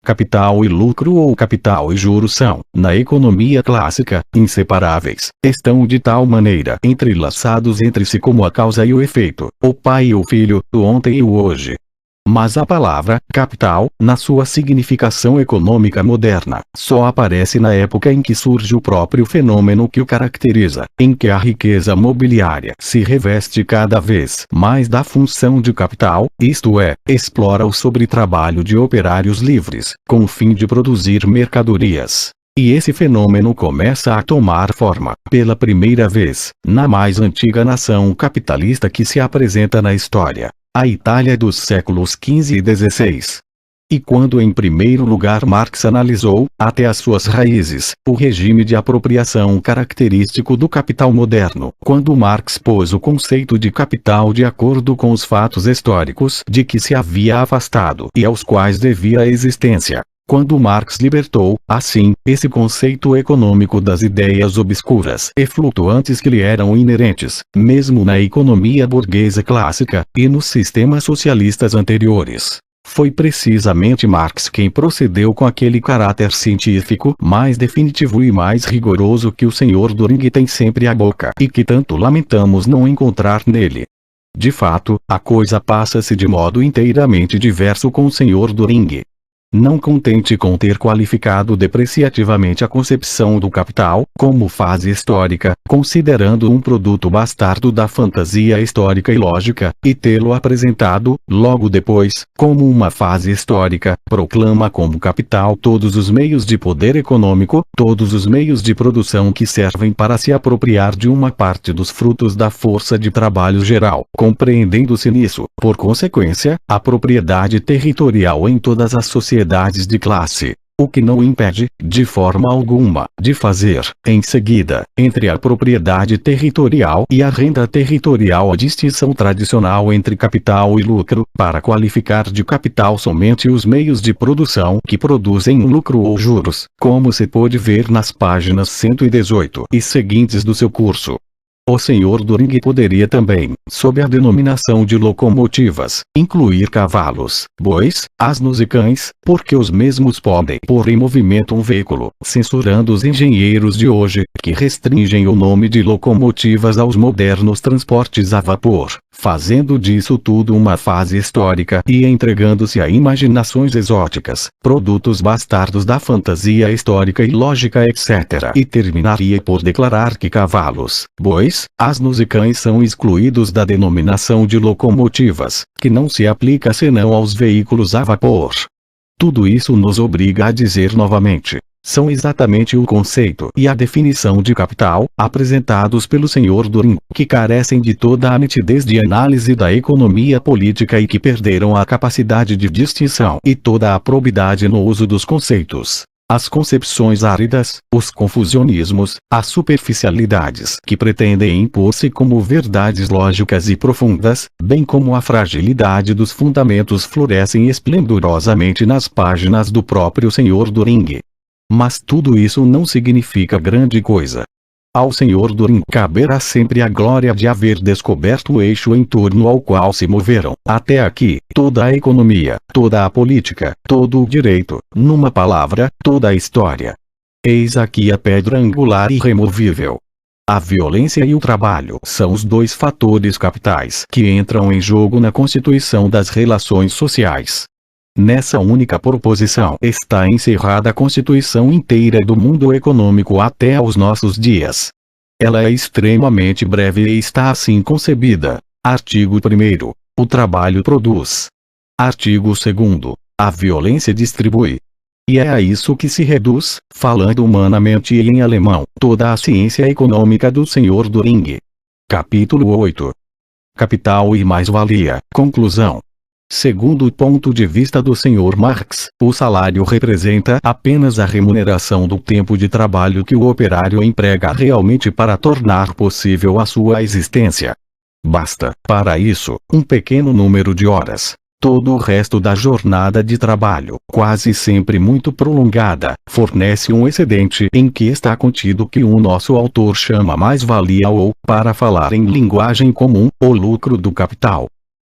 Capital e lucro ou capital e juros são, na economia clássica, inseparáveis, estão de tal maneira entrelaçados entre si como a causa e o efeito, o pai e o filho, o ontem e o hoje. Mas a palavra capital, na sua significação econômica moderna, só aparece na época em que surge o próprio fenômeno que o caracteriza, em que a riqueza mobiliária se reveste cada vez mais da função de capital, isto é, explora o sobretrabalho de operários livres, com o fim de produzir mercadorias. E esse fenômeno começa a tomar forma, pela primeira vez, na mais antiga nação capitalista que se apresenta na história, a Itália dos séculos XV e XVI. E quando em primeiro lugar Marx analisou, até as suas raízes, o regime de apropriação característico do capital moderno, quando Marx pôs o conceito de capital de acordo com os fatos históricos de que se havia afastado e aos quais devia a existência. Quando Marx libertou, assim, esse conceito econômico das ideias obscuras e flutuantes que lhe eram inerentes, mesmo na economia burguesa clássica, e nos sistemas socialistas anteriores. Foi precisamente Marx quem procedeu com aquele caráter científico mais definitivo e mais rigoroso que o senhor Turing tem sempre à boca e que tanto lamentamos não encontrar nele. De fato, a coisa passa-se de modo inteiramente diverso com o senhor Turing. Não contente com ter qualificado depreciativamente a concepção do capital, como fase histórica, considerando um produto bastardo da fantasia histórica e lógica, e tê-lo apresentado, logo depois, como uma fase histórica, proclama como capital todos os meios de poder econômico, todos os meios de produção que servem para se apropriar de uma parte dos frutos da força de trabalho geral, compreendendo-se nisso, por consequência, a propriedade territorial em todas as sociedades de classe, o que não impede, de forma alguma, de fazer, em seguida, entre a propriedade territorial e a renda territorial a distinção tradicional entre capital e lucro, para qualificar de capital somente os meios de produção que produzem lucro ou juros, como se pôde ver nas páginas 118 e seguintes do seu curso. O senhor Turing poderia também, sob a denominação de locomotivas, incluir cavalos, bois, asnos e cães, porque os mesmos podem pôr em movimento um veículo, censurando os engenheiros de hoje, que restringem o nome de locomotivas aos modernos transportes a vapor, fazendo disso tudo uma fase histórica e entregando-se a imaginações exóticas, produtos bastardos da fantasia histórica e lógica etc. E terminaria por declarar que cavalos, bois, asnos e cães são excluídos da denominação de locomotivas, que não se aplica senão aos veículos a vapor. Tudo isso nos obriga a dizer novamente, são exatamente o conceito e a definição de capital, apresentados pelo senhor Turing, que carecem de toda a nitidez de análise da economia política e que perderam a capacidade de distinção e toda a probidade no uso dos conceitos. As concepções áridas, os confusionismos, as superficialidades que pretendem impor-se como verdades lógicas e profundas, bem como a fragilidade dos fundamentos florescem esplendorosamente nas páginas do próprio senhor Turing. Mas tudo isso não significa grande coisa. Ao senhor Turing caberá sempre a glória de haver descoberto o eixo em torno ao qual se moveram, até aqui, toda a economia, toda a política, todo o direito, numa palavra, toda a história. Eis aqui a pedra angular irremovível. A violência e o trabalho são os dois fatores capitais que entram em jogo na constituição das relações sociais. Nessa única proposição está encerrada a constituição inteira do mundo econômico até aos nossos dias. Ela é extremamente breve e está assim concebida. Artigo 1º. O trabalho produz. Artigo 2º. A violência distribui. E é a isso que se reduz, falando humanamente e em alemão, toda a ciência econômica do Sr. Düring. Capítulo 8. Capital e mais-valia. Conclusão. Segundo o ponto de vista do Sr. Marx, o salário representa apenas a remuneração do tempo de trabalho que o operário emprega realmente para tornar possível a sua existência. Basta, para isso, um pequeno número de horas. Todo o resto da jornada de trabalho, quase sempre muito prolongada, fornece um excedente em que está contido o que o nosso autor chama mais-valia ou, para falar em linguagem comum, o lucro do capital.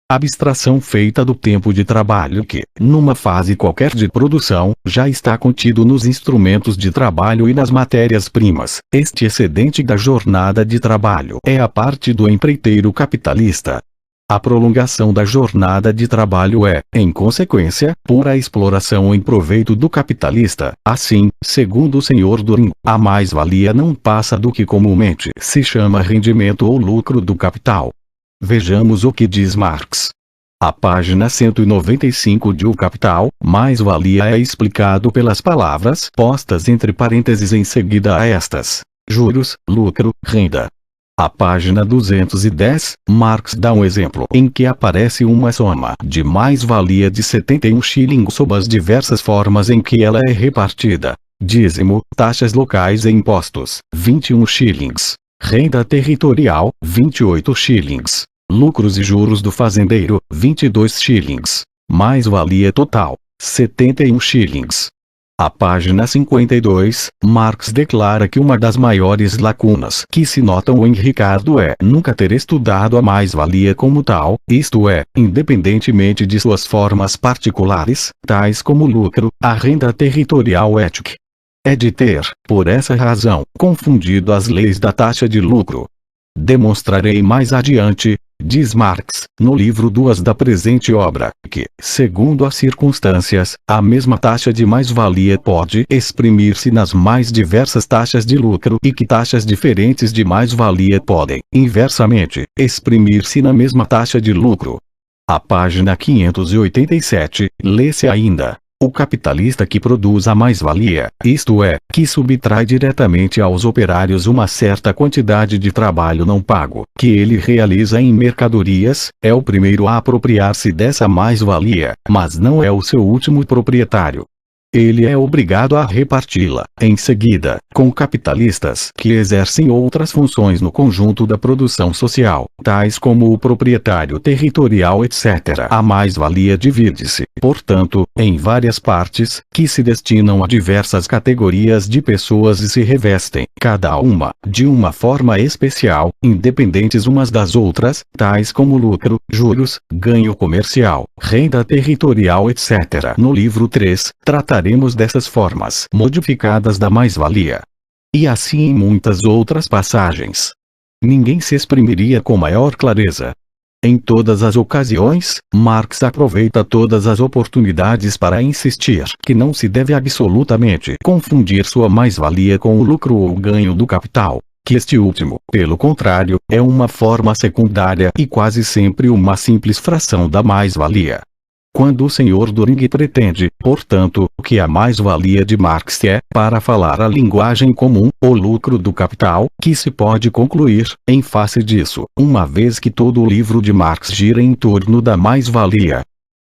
Abstração feita do tempo de trabalho que, numa fase qualquer de produção, já está contido nos instrumentos de trabalho e nas matérias-primas. Este excedente da jornada de trabalho é a parte do empreiteiro capitalista. A prolongação da jornada de trabalho é, em consequência, pura exploração em proveito do capitalista. Assim, segundo o Sr. Düring, a mais-valia não passa do que comumente se chama rendimento ou lucro do capital. Vejamos o que diz Marx. A página 195 de O Capital, mais-valia é explicado pelas palavras postas entre parênteses em seguida a estas: juros, lucro, renda. A página 210, Marx dá um exemplo em que aparece uma soma de mais-valia de 71 shillings sob as diversas formas em que ela é repartida. Dízimo, taxas locais e impostos, 21 shillings. Renda territorial, 28 shillings. Lucros e juros do fazendeiro, 22 shillings. Mais-valia total, 71 shillings. A página 52, Marx declara que uma das maiores lacunas que se notam em Ricardo é nunca ter estudado a mais-valia como tal, isto é, independentemente de suas formas particulares, tais como lucro, a renda territorial ética. É de ter, por essa razão, confundido as leis da taxa de lucro. Demonstrarei mais adiante, diz Marx, no livro 2 da presente obra, que, segundo as circunstâncias, a mesma taxa de mais-valia pode exprimir-se nas mais diversas taxas de lucro e que taxas diferentes de mais-valia podem, inversamente, exprimir-se na mesma taxa de lucro. A página 587, lê-se ainda: o capitalista que produz a mais-valia, isto é, que subtrai diretamente aos operários uma certa quantidade de trabalho não pago, que ele realiza em mercadorias, é o primeiro a apropriar-se dessa mais-valia, mas não é o seu último proprietário. Ele é obrigado a reparti-la, em seguida, com capitalistas que exercem outras funções no conjunto da produção social, tais como o proprietário territorial etc. A mais-valia divide-se, portanto, em várias partes, que se destinam a diversas categorias de pessoas e se revestem, cada uma, de uma forma especial, independentes umas das outras, tais como lucro, juros, ganho comercial, renda territorial etc. No livro 3, trataremos dessas formas modificadas da mais-valia. E assim em muitas outras passagens. Ninguém se exprimiria com maior clareza. Em todas as ocasiões, Marx aproveita todas as oportunidades para insistir que não se deve absolutamente confundir sua mais-valia com o lucro ou o ganho do capital, que este último, pelo contrário, é uma forma secundária e quase sempre uma simples fração da mais-valia. Quando o Sr. Düring pretende, portanto, que a mais-valia de Marx é, para falar a linguagem comum, o lucro do capital, que se pode concluir, em face disso, uma vez que todo o livro de Marx gira em torno da mais-valia.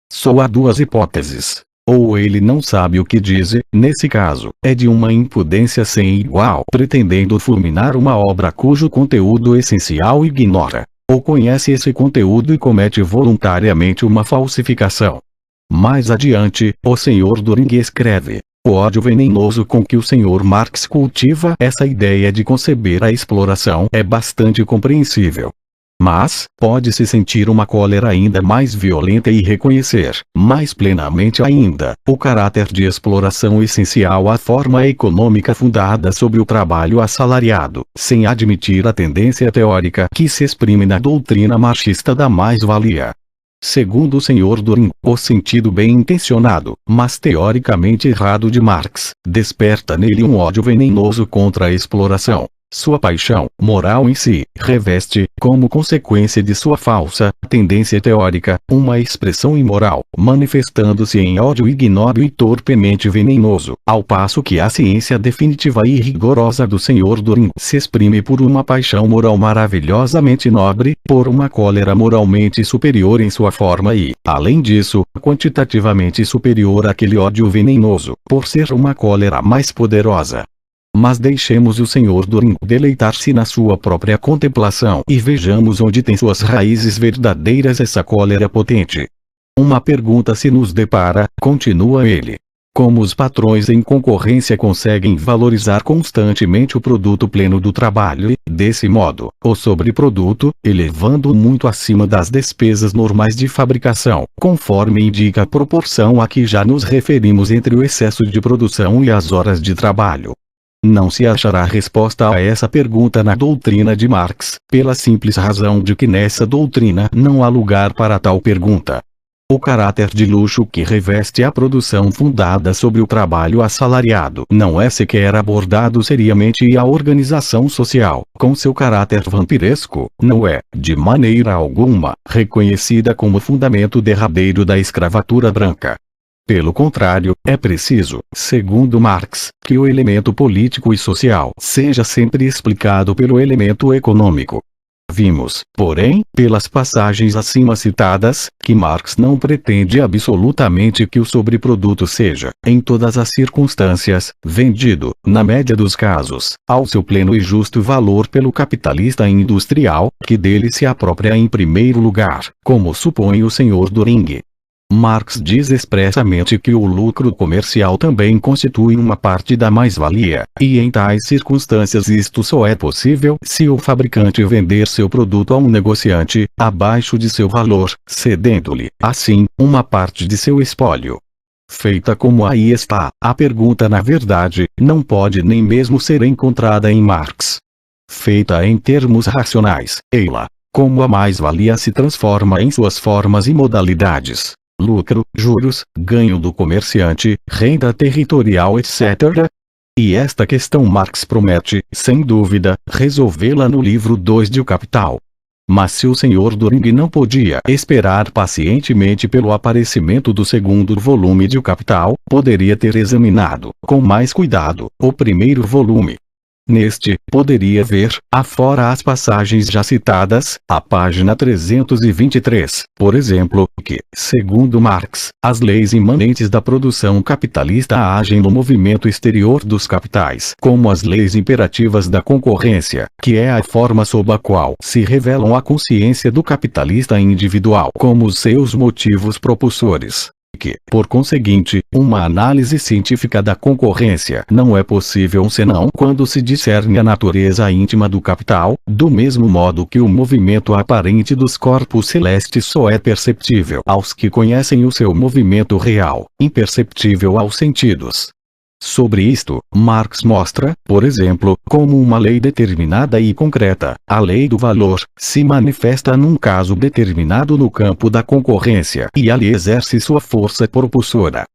Só há duas hipóteses. Ou ele não sabe o que diz, nesse caso, é de uma impudência sem igual, pretendendo fulminar uma obra cujo conteúdo essencial ignora. Ou conhece esse conteúdo e comete voluntariamente uma falsificação. Mais adiante, o Sr. Düring escreve: o ódio venenoso com que o Sr. Marx cultiva essa ideia de conceber a exploração é bastante compreensível. Mas, pode-se sentir uma cólera ainda mais violenta e reconhecer, mais plenamente ainda, o caráter de exploração essencial à forma econômica fundada sobre o trabalho assalariado, sem admitir a tendência teórica que se exprime na doutrina marxista da mais-valia. Segundo o Sr. Düring, o sentido bem intencionado, mas teoricamente errado de Marx, desperta nele um ódio venenoso contra a exploração. Sua paixão moral em si reveste, como consequência de sua falsa tendência teórica, uma expressão imoral, manifestando-se em ódio ignóbil e torpemente venenoso, ao passo que a ciência definitiva e rigorosa do Sr. Doring se exprime por uma paixão moral maravilhosamente nobre, por uma cólera moralmente superior em sua forma e, além disso, quantitativamente superior àquele ódio venenoso, por ser uma cólera mais poderosa. Mas deixemos o Sr. Doring deleitar-se na sua própria contemplação e vejamos onde tem suas raízes verdadeiras essa cólera potente. Uma pergunta se nos depara, continua ele. Como os patrões em concorrência conseguem valorizar constantemente o produto pleno do trabalho e, desse modo, o sobreproduto, elevando-o muito acima das despesas normais de fabricação, conforme indica a proporção a que já nos referimos entre o excesso de produção e as horas de trabalho? Não se achará resposta a essa pergunta na doutrina de Marx, pela simples razão de que nessa doutrina não há lugar para tal pergunta. O caráter de luxo que reveste a produção fundada sobre o trabalho assalariado não é sequer abordado seriamente e a organização social, com seu caráter vampiresco, não é, de maneira alguma, reconhecida como fundamento derradeiro da escravatura branca. Pelo contrário, é preciso, segundo Marx, que o elemento político e social seja sempre explicado pelo elemento econômico. Vimos, porém, pelas passagens acima citadas, que Marx não pretende absolutamente que o sobreproduto seja, em todas as circunstâncias, vendido, na média dos casos, ao seu pleno e justo valor pelo capitalista industrial, que dele se apropria em primeiro lugar, como supõe o Sr. Doring. Marx diz expressamente que o lucro comercial também constitui uma parte da mais-valia, e em tais circunstâncias isto só é possível se o fabricante vender seu produto a um negociante, abaixo de seu valor, cedendo-lhe, assim, uma parte de seu espólio. Feita como aí está, a pergunta na verdade, não pode nem mesmo ser encontrada em Marx. Feita em termos racionais, ei-lá, como a mais-valia se transforma em suas formas e modalidades. Lucro, juros, ganho do comerciante, renda territorial etc. E esta questão Marx promete, sem dúvida, resolvê-la no livro 2 de O Capital. Mas se o Sr. Doring não podia esperar pacientemente pelo aparecimento do segundo volume de O Capital, poderia ter examinado, com mais cuidado, o primeiro volume. Neste, poderia ver, afora as passagens já citadas, a página 323, por exemplo, que, segundo Marx, as leis imanentes da produção capitalista agem no movimento exterior dos capitais, como as leis imperativas da concorrência, que é a forma sob a qual se revelam a consciência do capitalista individual como os seus motivos propulsores. Que, por conseguinte, uma análise científica da concorrência não é possível senão quando se discerne a natureza íntima do capital, do mesmo modo que o movimento aparente dos corpos celestes só é perceptível aos que conhecem o seu movimento real, imperceptível aos sentidos. Sobre isto, Marx mostra, por exemplo, como uma lei determinada e concreta, a lei do valor, se manifesta num caso determinado no campo da concorrência e ali exerce sua força propulsora.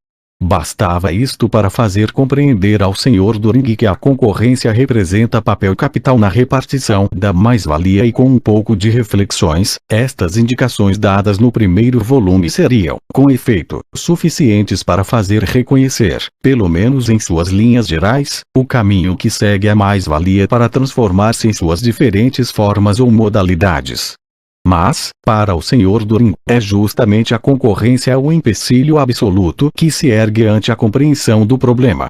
Bastava isto para fazer compreender ao Sr. Doring que a concorrência representa papel capital na repartição da mais-valia e com um pouco de reflexões, estas indicações dadas no primeiro volume seriam, com efeito, suficientes para fazer reconhecer, pelo menos em suas linhas gerais, o caminho que segue a mais-valia para transformar-se em suas diferentes formas ou modalidades. Mas, para o Sr. Doring, é justamente a concorrência o empecilho absoluto que se ergue ante a compreensão do problema.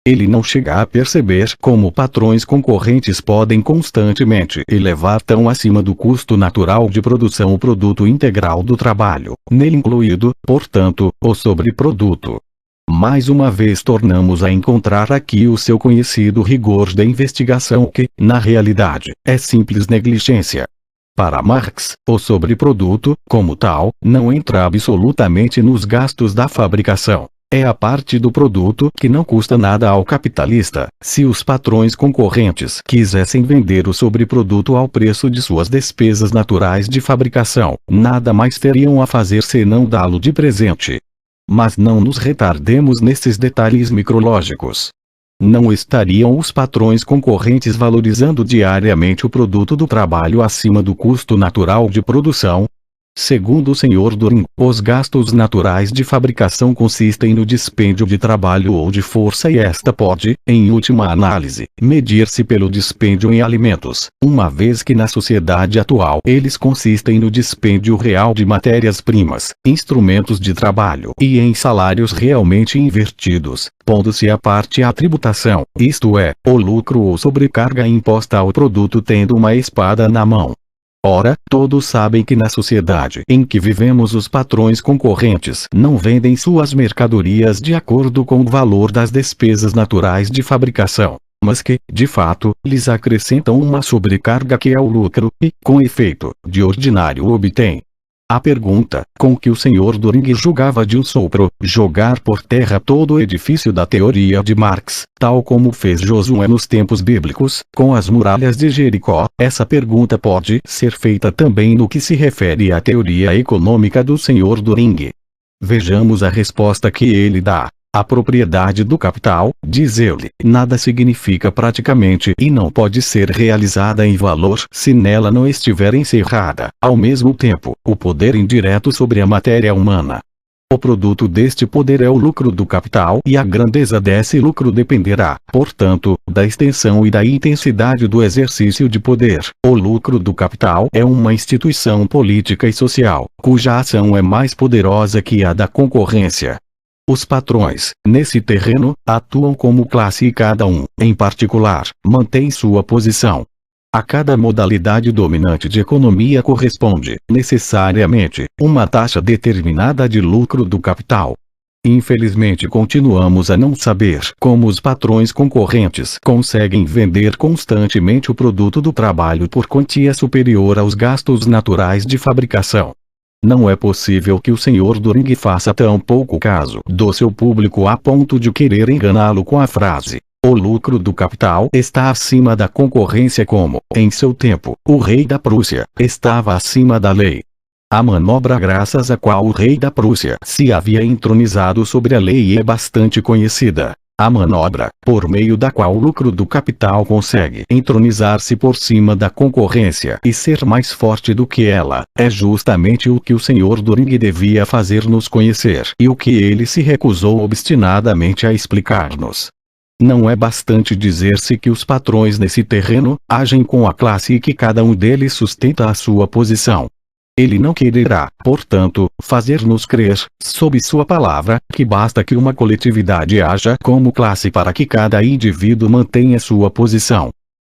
Ele não chega a perceber como patrões concorrentes podem constantemente elevar tão acima do custo natural de produção o produto integral do trabalho, nele incluído, portanto, o sobreproduto. Mais uma vez tornamos a encontrar aqui o seu conhecido rigor da investigação que, na realidade, é simples negligência. Para Marx, o sobreproduto, como tal, não entra absolutamente nos gastos da fabricação. É a parte do produto que não custa nada ao capitalista. Se os patrões concorrentes quisessem vender o sobreproduto ao preço de suas despesas naturais de fabricação, nada mais teriam a fazer senão dá-lo de presente. Mas não nos retardemos nesses detalhes micrológicos. Não estariam os patrões concorrentes valorizando diariamente o produto do trabalho acima do custo natural de produção? Segundo o Sr. Doring, os gastos naturais de fabricação consistem no dispêndio de trabalho ou de força e esta pode, em última análise, medir-se pelo dispêndio em alimentos, uma vez que na sociedade atual eles consistem no dispêndio real de matérias-primas, instrumentos de trabalho e em salários realmente invertidos, pondo-se à parte a tributação, isto é, o lucro ou sobrecarga imposta ao produto tendo uma espada na mão. Ora, todos sabem que na sociedade em que vivemos os patrões concorrentes não vendem suas mercadorias de acordo com o valor das despesas naturais de fabricação, mas que, de fato, lhes acrescentam uma sobrecarga que é o lucro, e, com efeito, de ordinário obtêm. A pergunta, com que o Sr. Doring julgava de um sopro, jogar por terra todo o edifício da teoria de Marx, tal como fez Josué nos tempos bíblicos, com as muralhas de Jericó, essa pergunta pode ser feita também no que se refere à teoria econômica do Sr. Doring. Vejamos a resposta que ele dá. A propriedade do capital, diz ele, nada significa praticamente e não pode ser realizada em valor se nela não estiver encerrada, ao mesmo tempo, o poder indireto sobre a matéria humana. O produto deste poder é o lucro do capital e a grandeza desse lucro dependerá, portanto, da extensão e da intensidade do exercício de poder. O lucro do capital é uma instituição política e social, cuja ação é mais poderosa que a da concorrência. Os patrões, nesse terreno, atuam como classe e cada um, em particular, mantém sua posição. A cada modalidade dominante de economia corresponde, necessariamente, uma taxa determinada de lucro do capital. Infelizmente continuamos a não saber como os patrões concorrentes conseguem vender constantemente o produto do trabalho por quantia superior aos gastos naturais de fabricação. Não é possível que o Sr. Doring faça tão pouco caso do seu público a ponto de querer enganá-lo com a frase: o lucro do capital está acima da concorrência como, em seu tempo, o rei da Prússia estava acima da lei. A manobra graças à qual o rei da Prússia se havia entronizado sobre a lei é bastante conhecida. A manobra, por meio da qual o lucro do capital consegue entronizar-se por cima da concorrência e ser mais forte do que ela, é justamente o que o Sr. Doring devia fazer-nos conhecer e o que ele se recusou obstinadamente a explicar-nos. Não é bastante dizer-se que os patrões nesse terreno agem com a classe e que cada um deles sustenta a sua posição. Ele não quererá, portanto, fazer-nos crer, sob sua palavra, que basta que uma coletividade haja como classe para que cada indivíduo mantenha sua posição.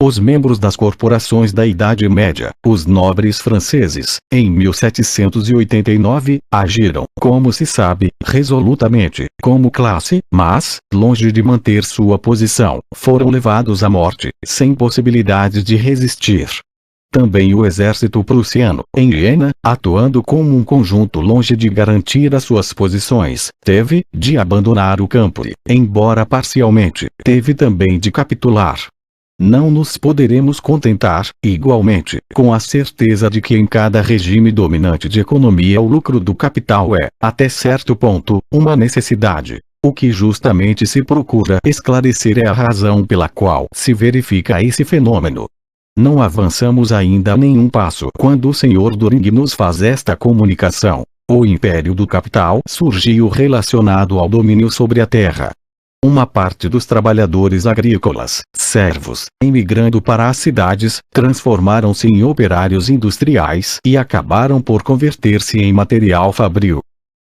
Os membros das corporações da Idade Média, os nobres franceses, em 1789, agiram, como se sabe, resolutamente, como classe, mas, longe de manter sua posição, foram levados à morte, sem possibilidade de resistir. Também o exército prussiano, em Iena, atuando como um conjunto longe de garantir as suas posições, teve de abandonar o campo e, embora parcialmente, teve também de capitular. Não nos poderemos contentar, igualmente, com a certeza de que em cada regime dominante de economia o lucro do capital é, até certo ponto, uma necessidade. O que justamente se procura esclarecer é a razão pela qual se verifica esse fenômeno. Não avançamos ainda nenhum passo quando o Sr. Doring nos faz esta comunicação. O império do capital surgiu relacionado ao domínio sobre a terra. Uma parte dos trabalhadores agrícolas, servos, emigrando para as cidades, transformaram-se em operários industriais e acabaram por converter-se em material fabril.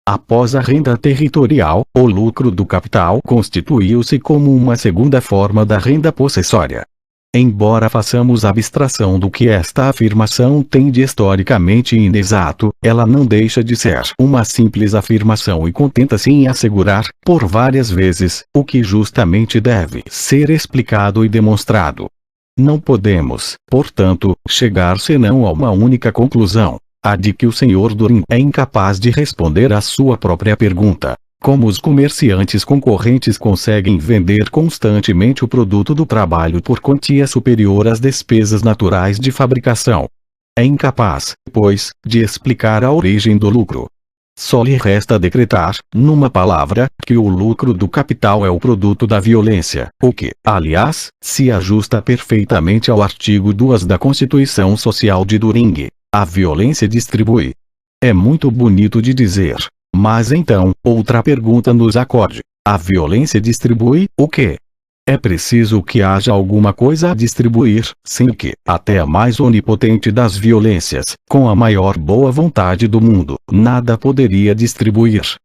Após a renda territorial, o lucro do capital constituiu-se como uma segunda forma da renda possessória. Embora façamos abstração do que esta afirmação tem de historicamente inexato, ela não deixa de ser uma simples afirmação e contenta-se em assegurar, por várias vezes, o que justamente deve ser explicado e demonstrado. Não podemos, portanto, chegar senão a uma única conclusão, a de que o Sr. Doring é incapaz de responder à sua própria pergunta. Como os comerciantes concorrentes conseguem vender constantemente o produto do trabalho por quantia superior às despesas naturais de fabricação? É incapaz, pois, de explicar a origem do lucro. Só lhe resta decretar, numa palavra, que o lucro do capital é o produto da violência, o que, aliás, se ajusta perfeitamente ao artigo 2 da Constituição Social de Turing. A violência distribui. É muito bonito de dizer. Mas então, outra pergunta nos acode. A violência distribui o quê? É preciso que haja alguma coisa a distribuir, sem que, até a mais onipotente das violências, com a maior boa vontade do mundo, nada poderia distribuir.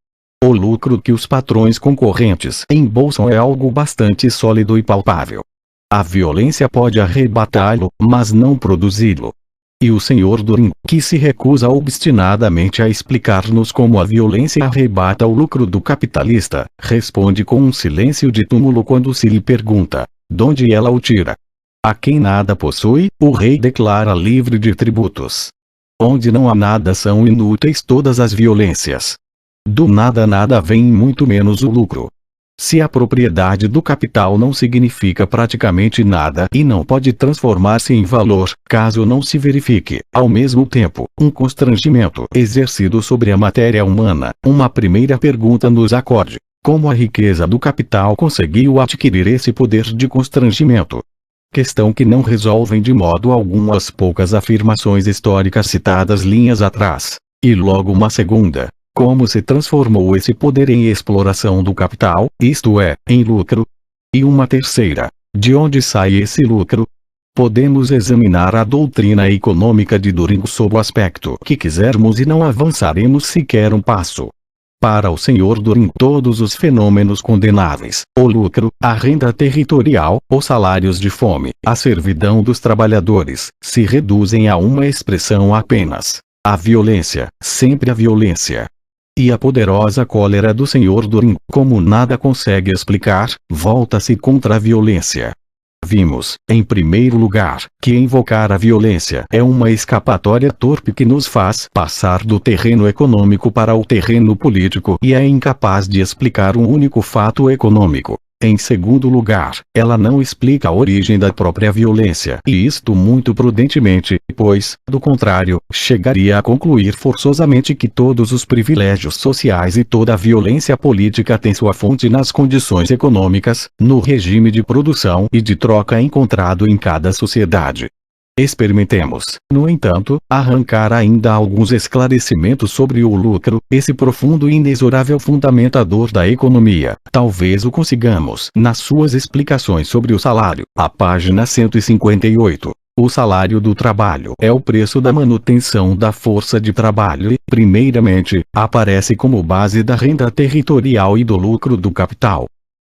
O lucro que os patrões concorrentes embolsam é algo bastante sólido e palpável. A violência pode arrebatá-lo, mas não produzi-lo. E o Sr. Turing, que se recusa obstinadamente a explicar-nos como a violência arrebata o lucro do capitalista, responde com um silêncio de túmulo quando se lhe pergunta: donde ela o tira? A quem nada possui, o rei declara livre de tributos. Onde não há nada são inúteis todas as violências. Do nada nada vem muito menos o lucro. Se a propriedade do capital não significa praticamente nada e não pode transformar-se em valor, caso não se verifique, ao mesmo tempo, um constrangimento exercido sobre a matéria humana, uma primeira pergunta nos acode: como a riqueza do capital conseguiu adquirir esse poder de constrangimento? Questão que não resolvem de modo algum as poucas afirmações históricas citadas linhas atrás. E logo uma segunda: como se transformou esse poder em exploração do capital, isto é, em lucro? E uma terceira: de onde sai esse lucro? Podemos examinar a doutrina econômica de Turing sob o aspecto que quisermos e não avançaremos sequer um passo. Para o Sr. Turing, todos os fenômenos condenáveis, o lucro, a renda territorial, os salários de fome, a servidão dos trabalhadores, se reduzem a uma expressão apenas: a violência, sempre a violência. E a poderosa cólera do Sr. Turing, como nada consegue explicar, volta-se contra a violência. Vimos, em primeiro lugar, que invocar a violência é uma escapatória torpe que nos faz passar do terreno econômico para o terreno político e é incapaz de explicar um único fato econômico. Em segundo lugar, ela não explica a origem da própria violência, e isto muito prudentemente, pois, do contrário, chegaria a concluir forçosamente que todos os privilégios sociais e toda a violência política têm sua fonte nas condições econômicas, no regime de produção e de troca encontrado em cada sociedade. Experimentemos, no entanto, arrancar ainda alguns esclarecimentos sobre o lucro, esse profundo e inexorável fundamentador da economia. Talvez o consigamos nas suas explicações sobre o salário, a página 158. O salário do trabalho é o preço da manutenção da força de trabalho e, primeiramente, aparece como base da renda territorial e do lucro do capital.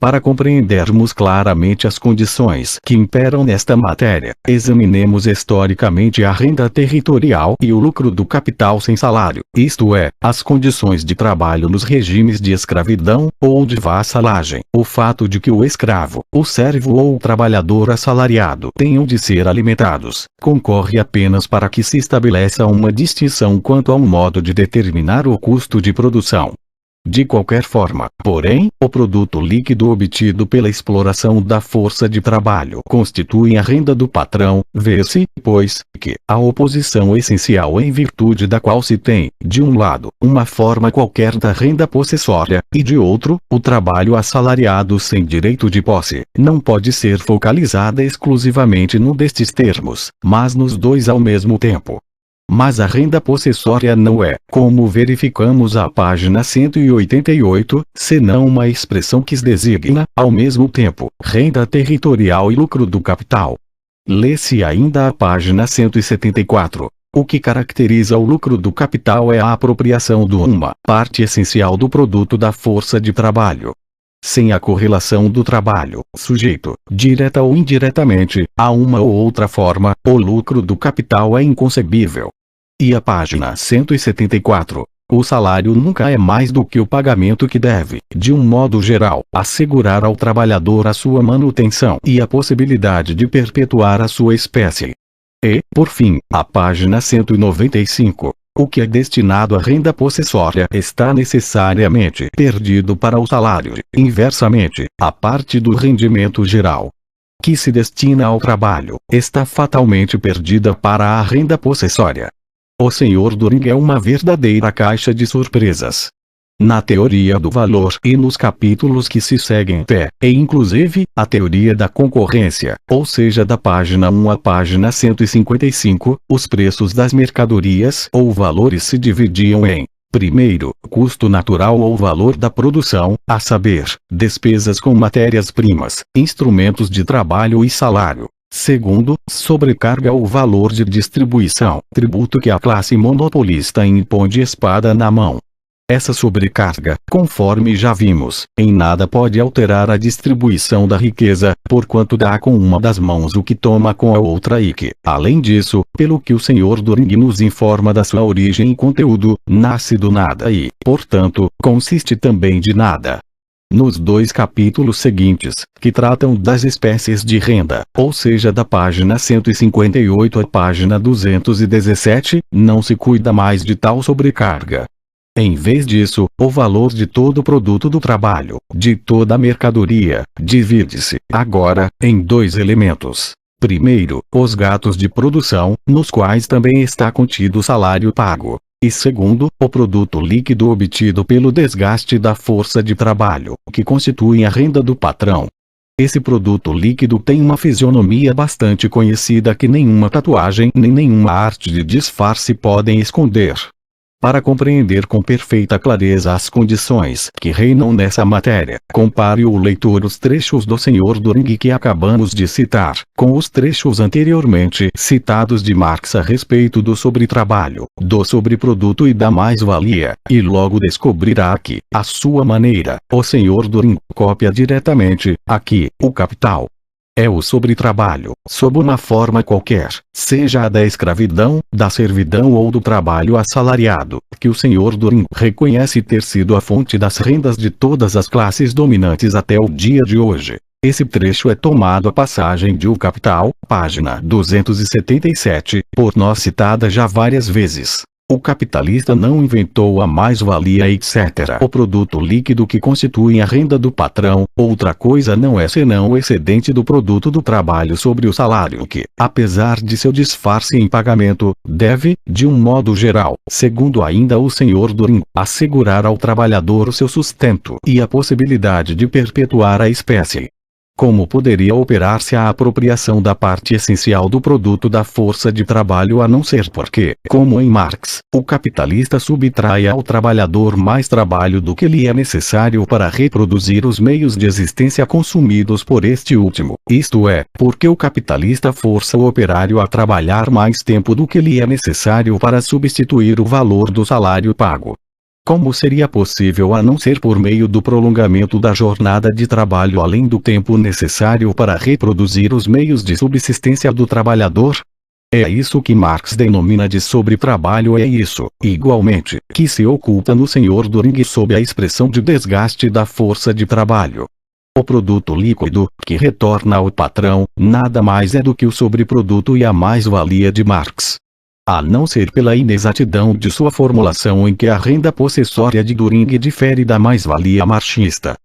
Para compreendermos claramente as condições que imperam nesta matéria, examinemos historicamente a renda territorial e o lucro do capital sem salário, isto é, as condições de trabalho nos regimes de escravidão, ou de vassalagem. O fato de que o escravo, o servo ou o trabalhador assalariado tenham de ser alimentados, concorre apenas para que se estabeleça uma distinção quanto ao modo de determinar o custo de produção. De qualquer forma, porém, o produto líquido obtido pela exploração da força de trabalho constitui a renda do patrão. Vê-se, pois, que a oposição essencial em virtude da qual se tem, de um lado, uma forma qualquer da renda possessória, e de outro, o trabalho assalariado sem direito de posse, não pode ser focalizada exclusivamente num destes termos, mas nos dois ao mesmo tempo. Mas a renda possessória não é, como verificamos à página 188, senão uma expressão que designa, ao mesmo tempo, renda territorial e lucro do capital. Lê-se ainda a página 174. O que caracteriza o lucro do capital é a apropriação de uma parte essencial do produto da força de trabalho. Sem a correlação do trabalho, sujeito, direta ou indiretamente, a uma ou outra forma, o lucro do capital é inconcebível. E a página 174. O salário nunca é mais do que o pagamento que deve, de um modo geral, assegurar ao trabalhador a sua manutenção e a possibilidade de perpetuar a sua espécie. E, por fim, a página 195. O que é destinado à renda possessória está necessariamente perdido para o salário. Inversamente, a parte do rendimento geral que se destina ao trabalho está fatalmente perdida para a renda possessória. O Sr. Turing é uma verdadeira caixa de surpresas. Na teoria do valor e nos capítulos que se seguem e inclusive, a teoria da concorrência, ou seja da página 1 à página 155, os preços das mercadorias ou valores se dividiam em: primeiro, custo natural ou valor da produção, a saber, despesas com matérias-primas, instrumentos de trabalho e salário. Segundo, sobrecarga ou valor de distribuição, tributo que a classe monopolista impõe de espada na mão. Essa sobrecarga, conforme já vimos, em nada pode alterar a distribuição da riqueza, porquanto dá com uma das mãos o que toma com a outra e que, além disso, pelo que o Sr. Turing nos informa da sua origem e conteúdo, nasce do nada e, portanto, consiste também de nada. Nos 2 capítulos seguintes, que tratam das espécies de renda, ou seja da página 158 à página 217, não se cuida mais de tal sobrecarga. Em vez disso, o valor de todo o produto do trabalho, de toda a mercadoria, divide-se, agora, em 2 elementos. Primeiro, os gastos de produção, nos quais também está contido o salário pago. E segundo, o produto líquido obtido pelo desgaste da força de trabalho, que constitui a renda do patrão. Esse produto líquido tem uma fisionomia bastante conhecida que nenhuma tatuagem nem nenhuma arte de disfarce podem esconder. Para compreender com perfeita clareza as condições que reinam nessa matéria, compare o leitor os trechos do Sr. Turing que acabamos de citar, com os trechos anteriormente citados de Marx a respeito do sobretrabalho, do sobreproduto e da mais-valia, e logo descobrirá que, à sua maneira, o Sr. Turing copia diretamente, aqui, o capital. É o sobretrabalho, sob uma forma qualquer, seja a da escravidão, da servidão ou do trabalho assalariado, que o Sr. Turing reconhece ter sido a fonte das rendas de todas as classes dominantes até o dia de hoje. Esse trecho é tomado a passagem de O Capital, página 277, por nós citada já várias vezes. O capitalista não inventou a mais-valia etc. O produto líquido que constitui a renda do patrão, outra coisa não é senão o excedente do produto do trabalho sobre o salário que, apesar de seu disfarce em pagamento, deve, de um modo geral, segundo ainda o Sr. Turing, assegurar ao trabalhador o seu sustento e a possibilidade de perpetuar a espécie. Como poderia operar-se a apropriação da parte essencial do produto da força de trabalho a não ser porque, como em Marx, o capitalista subtrai ao trabalhador mais trabalho do que lhe é necessário para reproduzir os meios de existência consumidos por este último, isto é, porque o capitalista força o operário a trabalhar mais tempo do que lhe é necessário para substituir o valor do salário pago. Como seria possível a não ser por meio do prolongamento da jornada de trabalho além do tempo necessário para reproduzir os meios de subsistência do trabalhador? É isso que Marx denomina de sobretrabalho e é isso, igualmente, que se oculta no Sr. Turing sob a expressão de desgaste da força de trabalho. O produto líquido, que retorna ao patrão, nada mais é do que o sobreproduto e a mais-valia de Marx. A não ser pela inexatidão de sua formulação em que a renda possessória de Turing difere da mais-valia marxista.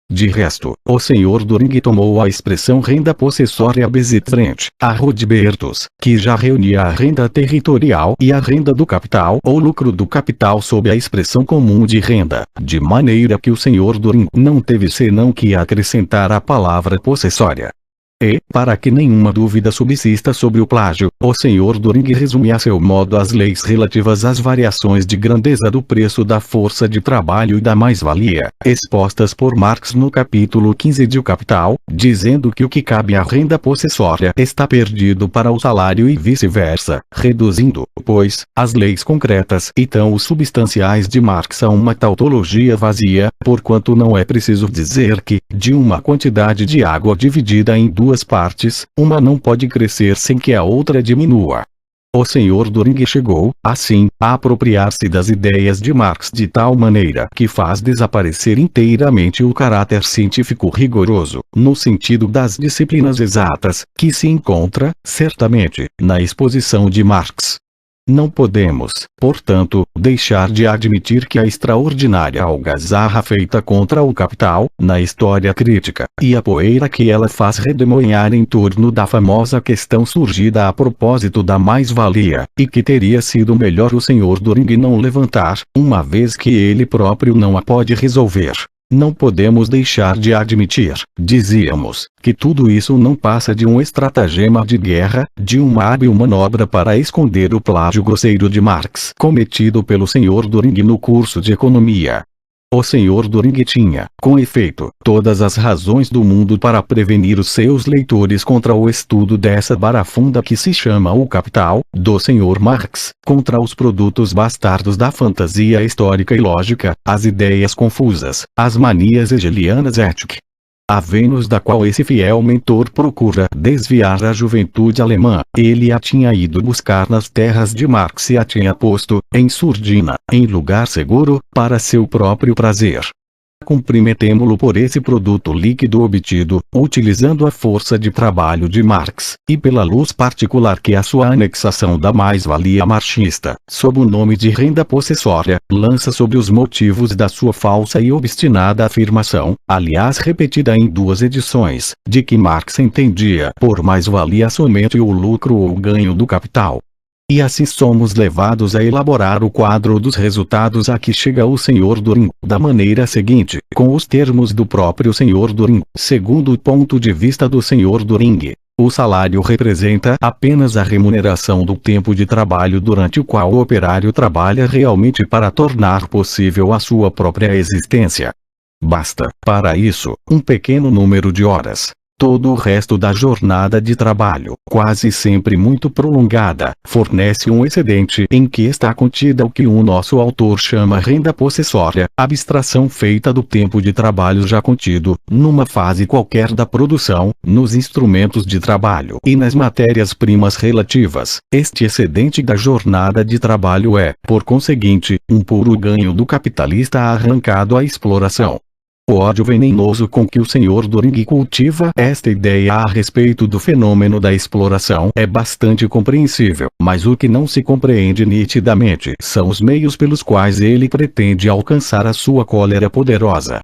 De resto, o Sr. Turing tomou a expressão renda possessória besitrente, a Rodbertus, que já reunia a renda territorial e a renda do capital ou lucro do capital sob a expressão comum de renda, de maneira que o Sr. Turing não teve senão que acrescentar a palavra possessória. E, para que nenhuma dúvida subsista sobre o plágio, o Sr. Turing resume a seu modo as leis relativas às variações de grandeza do preço da força de trabalho e da mais-valia, expostas por Marx no capítulo 15 de O Capital, dizendo que o que cabe à renda possessória está perdido para o salário e vice-versa, reduzindo, pois, as leis concretas e tão os substanciais de Marx a uma tautologia vazia, porquanto não é preciso dizer que, de uma quantidade de água dividida em duas partes, uma não pode crescer sem que a outra diminua. O Sr. Turing chegou, assim, a apropriar-se das ideias de Marx de tal maneira que faz desaparecer inteiramente o caráter científico rigoroso, no sentido das disciplinas exatas, que se encontra, certamente, na exposição de Marx. Não podemos, portanto, deixar de admitir que a extraordinária algazarra feita contra o capital, na história crítica, e a poeira que ela faz redemoinhar em torno da famosa questão surgida a propósito da mais-valia, e que teria sido melhor o Sr. Doring não levantar, uma vez que ele próprio não a pode resolver. Não podemos deixar de admitir, dizíamos, que tudo isso não passa de um estratagema de guerra, de uma hábil manobra para esconder o plágio grosseiro de Marx cometido pelo Sr. Doring no curso de economia. O Sr. Doring tinha, com efeito, todas as razões do mundo para prevenir os seus leitores contra o estudo dessa barafunda que se chama O Capital, do Sr. Marx, contra os produtos bastardos da fantasia histórica e lógica, as ideias confusas, as manias hegelianas éticas. A Vênus da qual esse fiel mentor procura desviar a juventude alemã, ele a tinha ido buscar nas terras de Marx e a tinha posto, em surdina, em lugar seguro, para seu próprio prazer. Cumprimentemo-lo por esse produto líquido obtido, utilizando a força de trabalho de Marx, e pela luz particular que a sua anexação da mais-valia marxista, sob o nome de renda possessória, lança sobre os motivos da sua falsa e obstinada afirmação, aliás repetida em 2 edições, de que Marx entendia por mais-valia somente o lucro ou o ganho do capital. E assim somos levados a elaborar o quadro dos resultados a que chega o Sr. Doring, da maneira seguinte, com os termos do próprio Sr. Doring. Segundo o ponto de vista do Sr. Doring, o salário representa apenas a remuneração do tempo de trabalho durante o qual o operário trabalha realmente para tornar possível a sua própria existência. Basta, para isso, um pequeno número de horas. Todo o resto da jornada de trabalho, quase sempre muito prolongada, fornece um excedente em que está contida o que o nosso autor chama renda possessória, abstração feita do tempo de trabalho já contido, numa fase qualquer da produção, nos instrumentos de trabalho e nas matérias-primas relativas. Este excedente da jornada de trabalho é, por conseguinte, um puro ganho do capitalista arrancado à exploração. O ódio venenoso com que o Sr. Doring cultiva esta ideia a respeito do fenômeno da exploração é bastante compreensível, mas o que não se compreende nitidamente são os meios pelos quais ele pretende alcançar a sua cólera poderosa.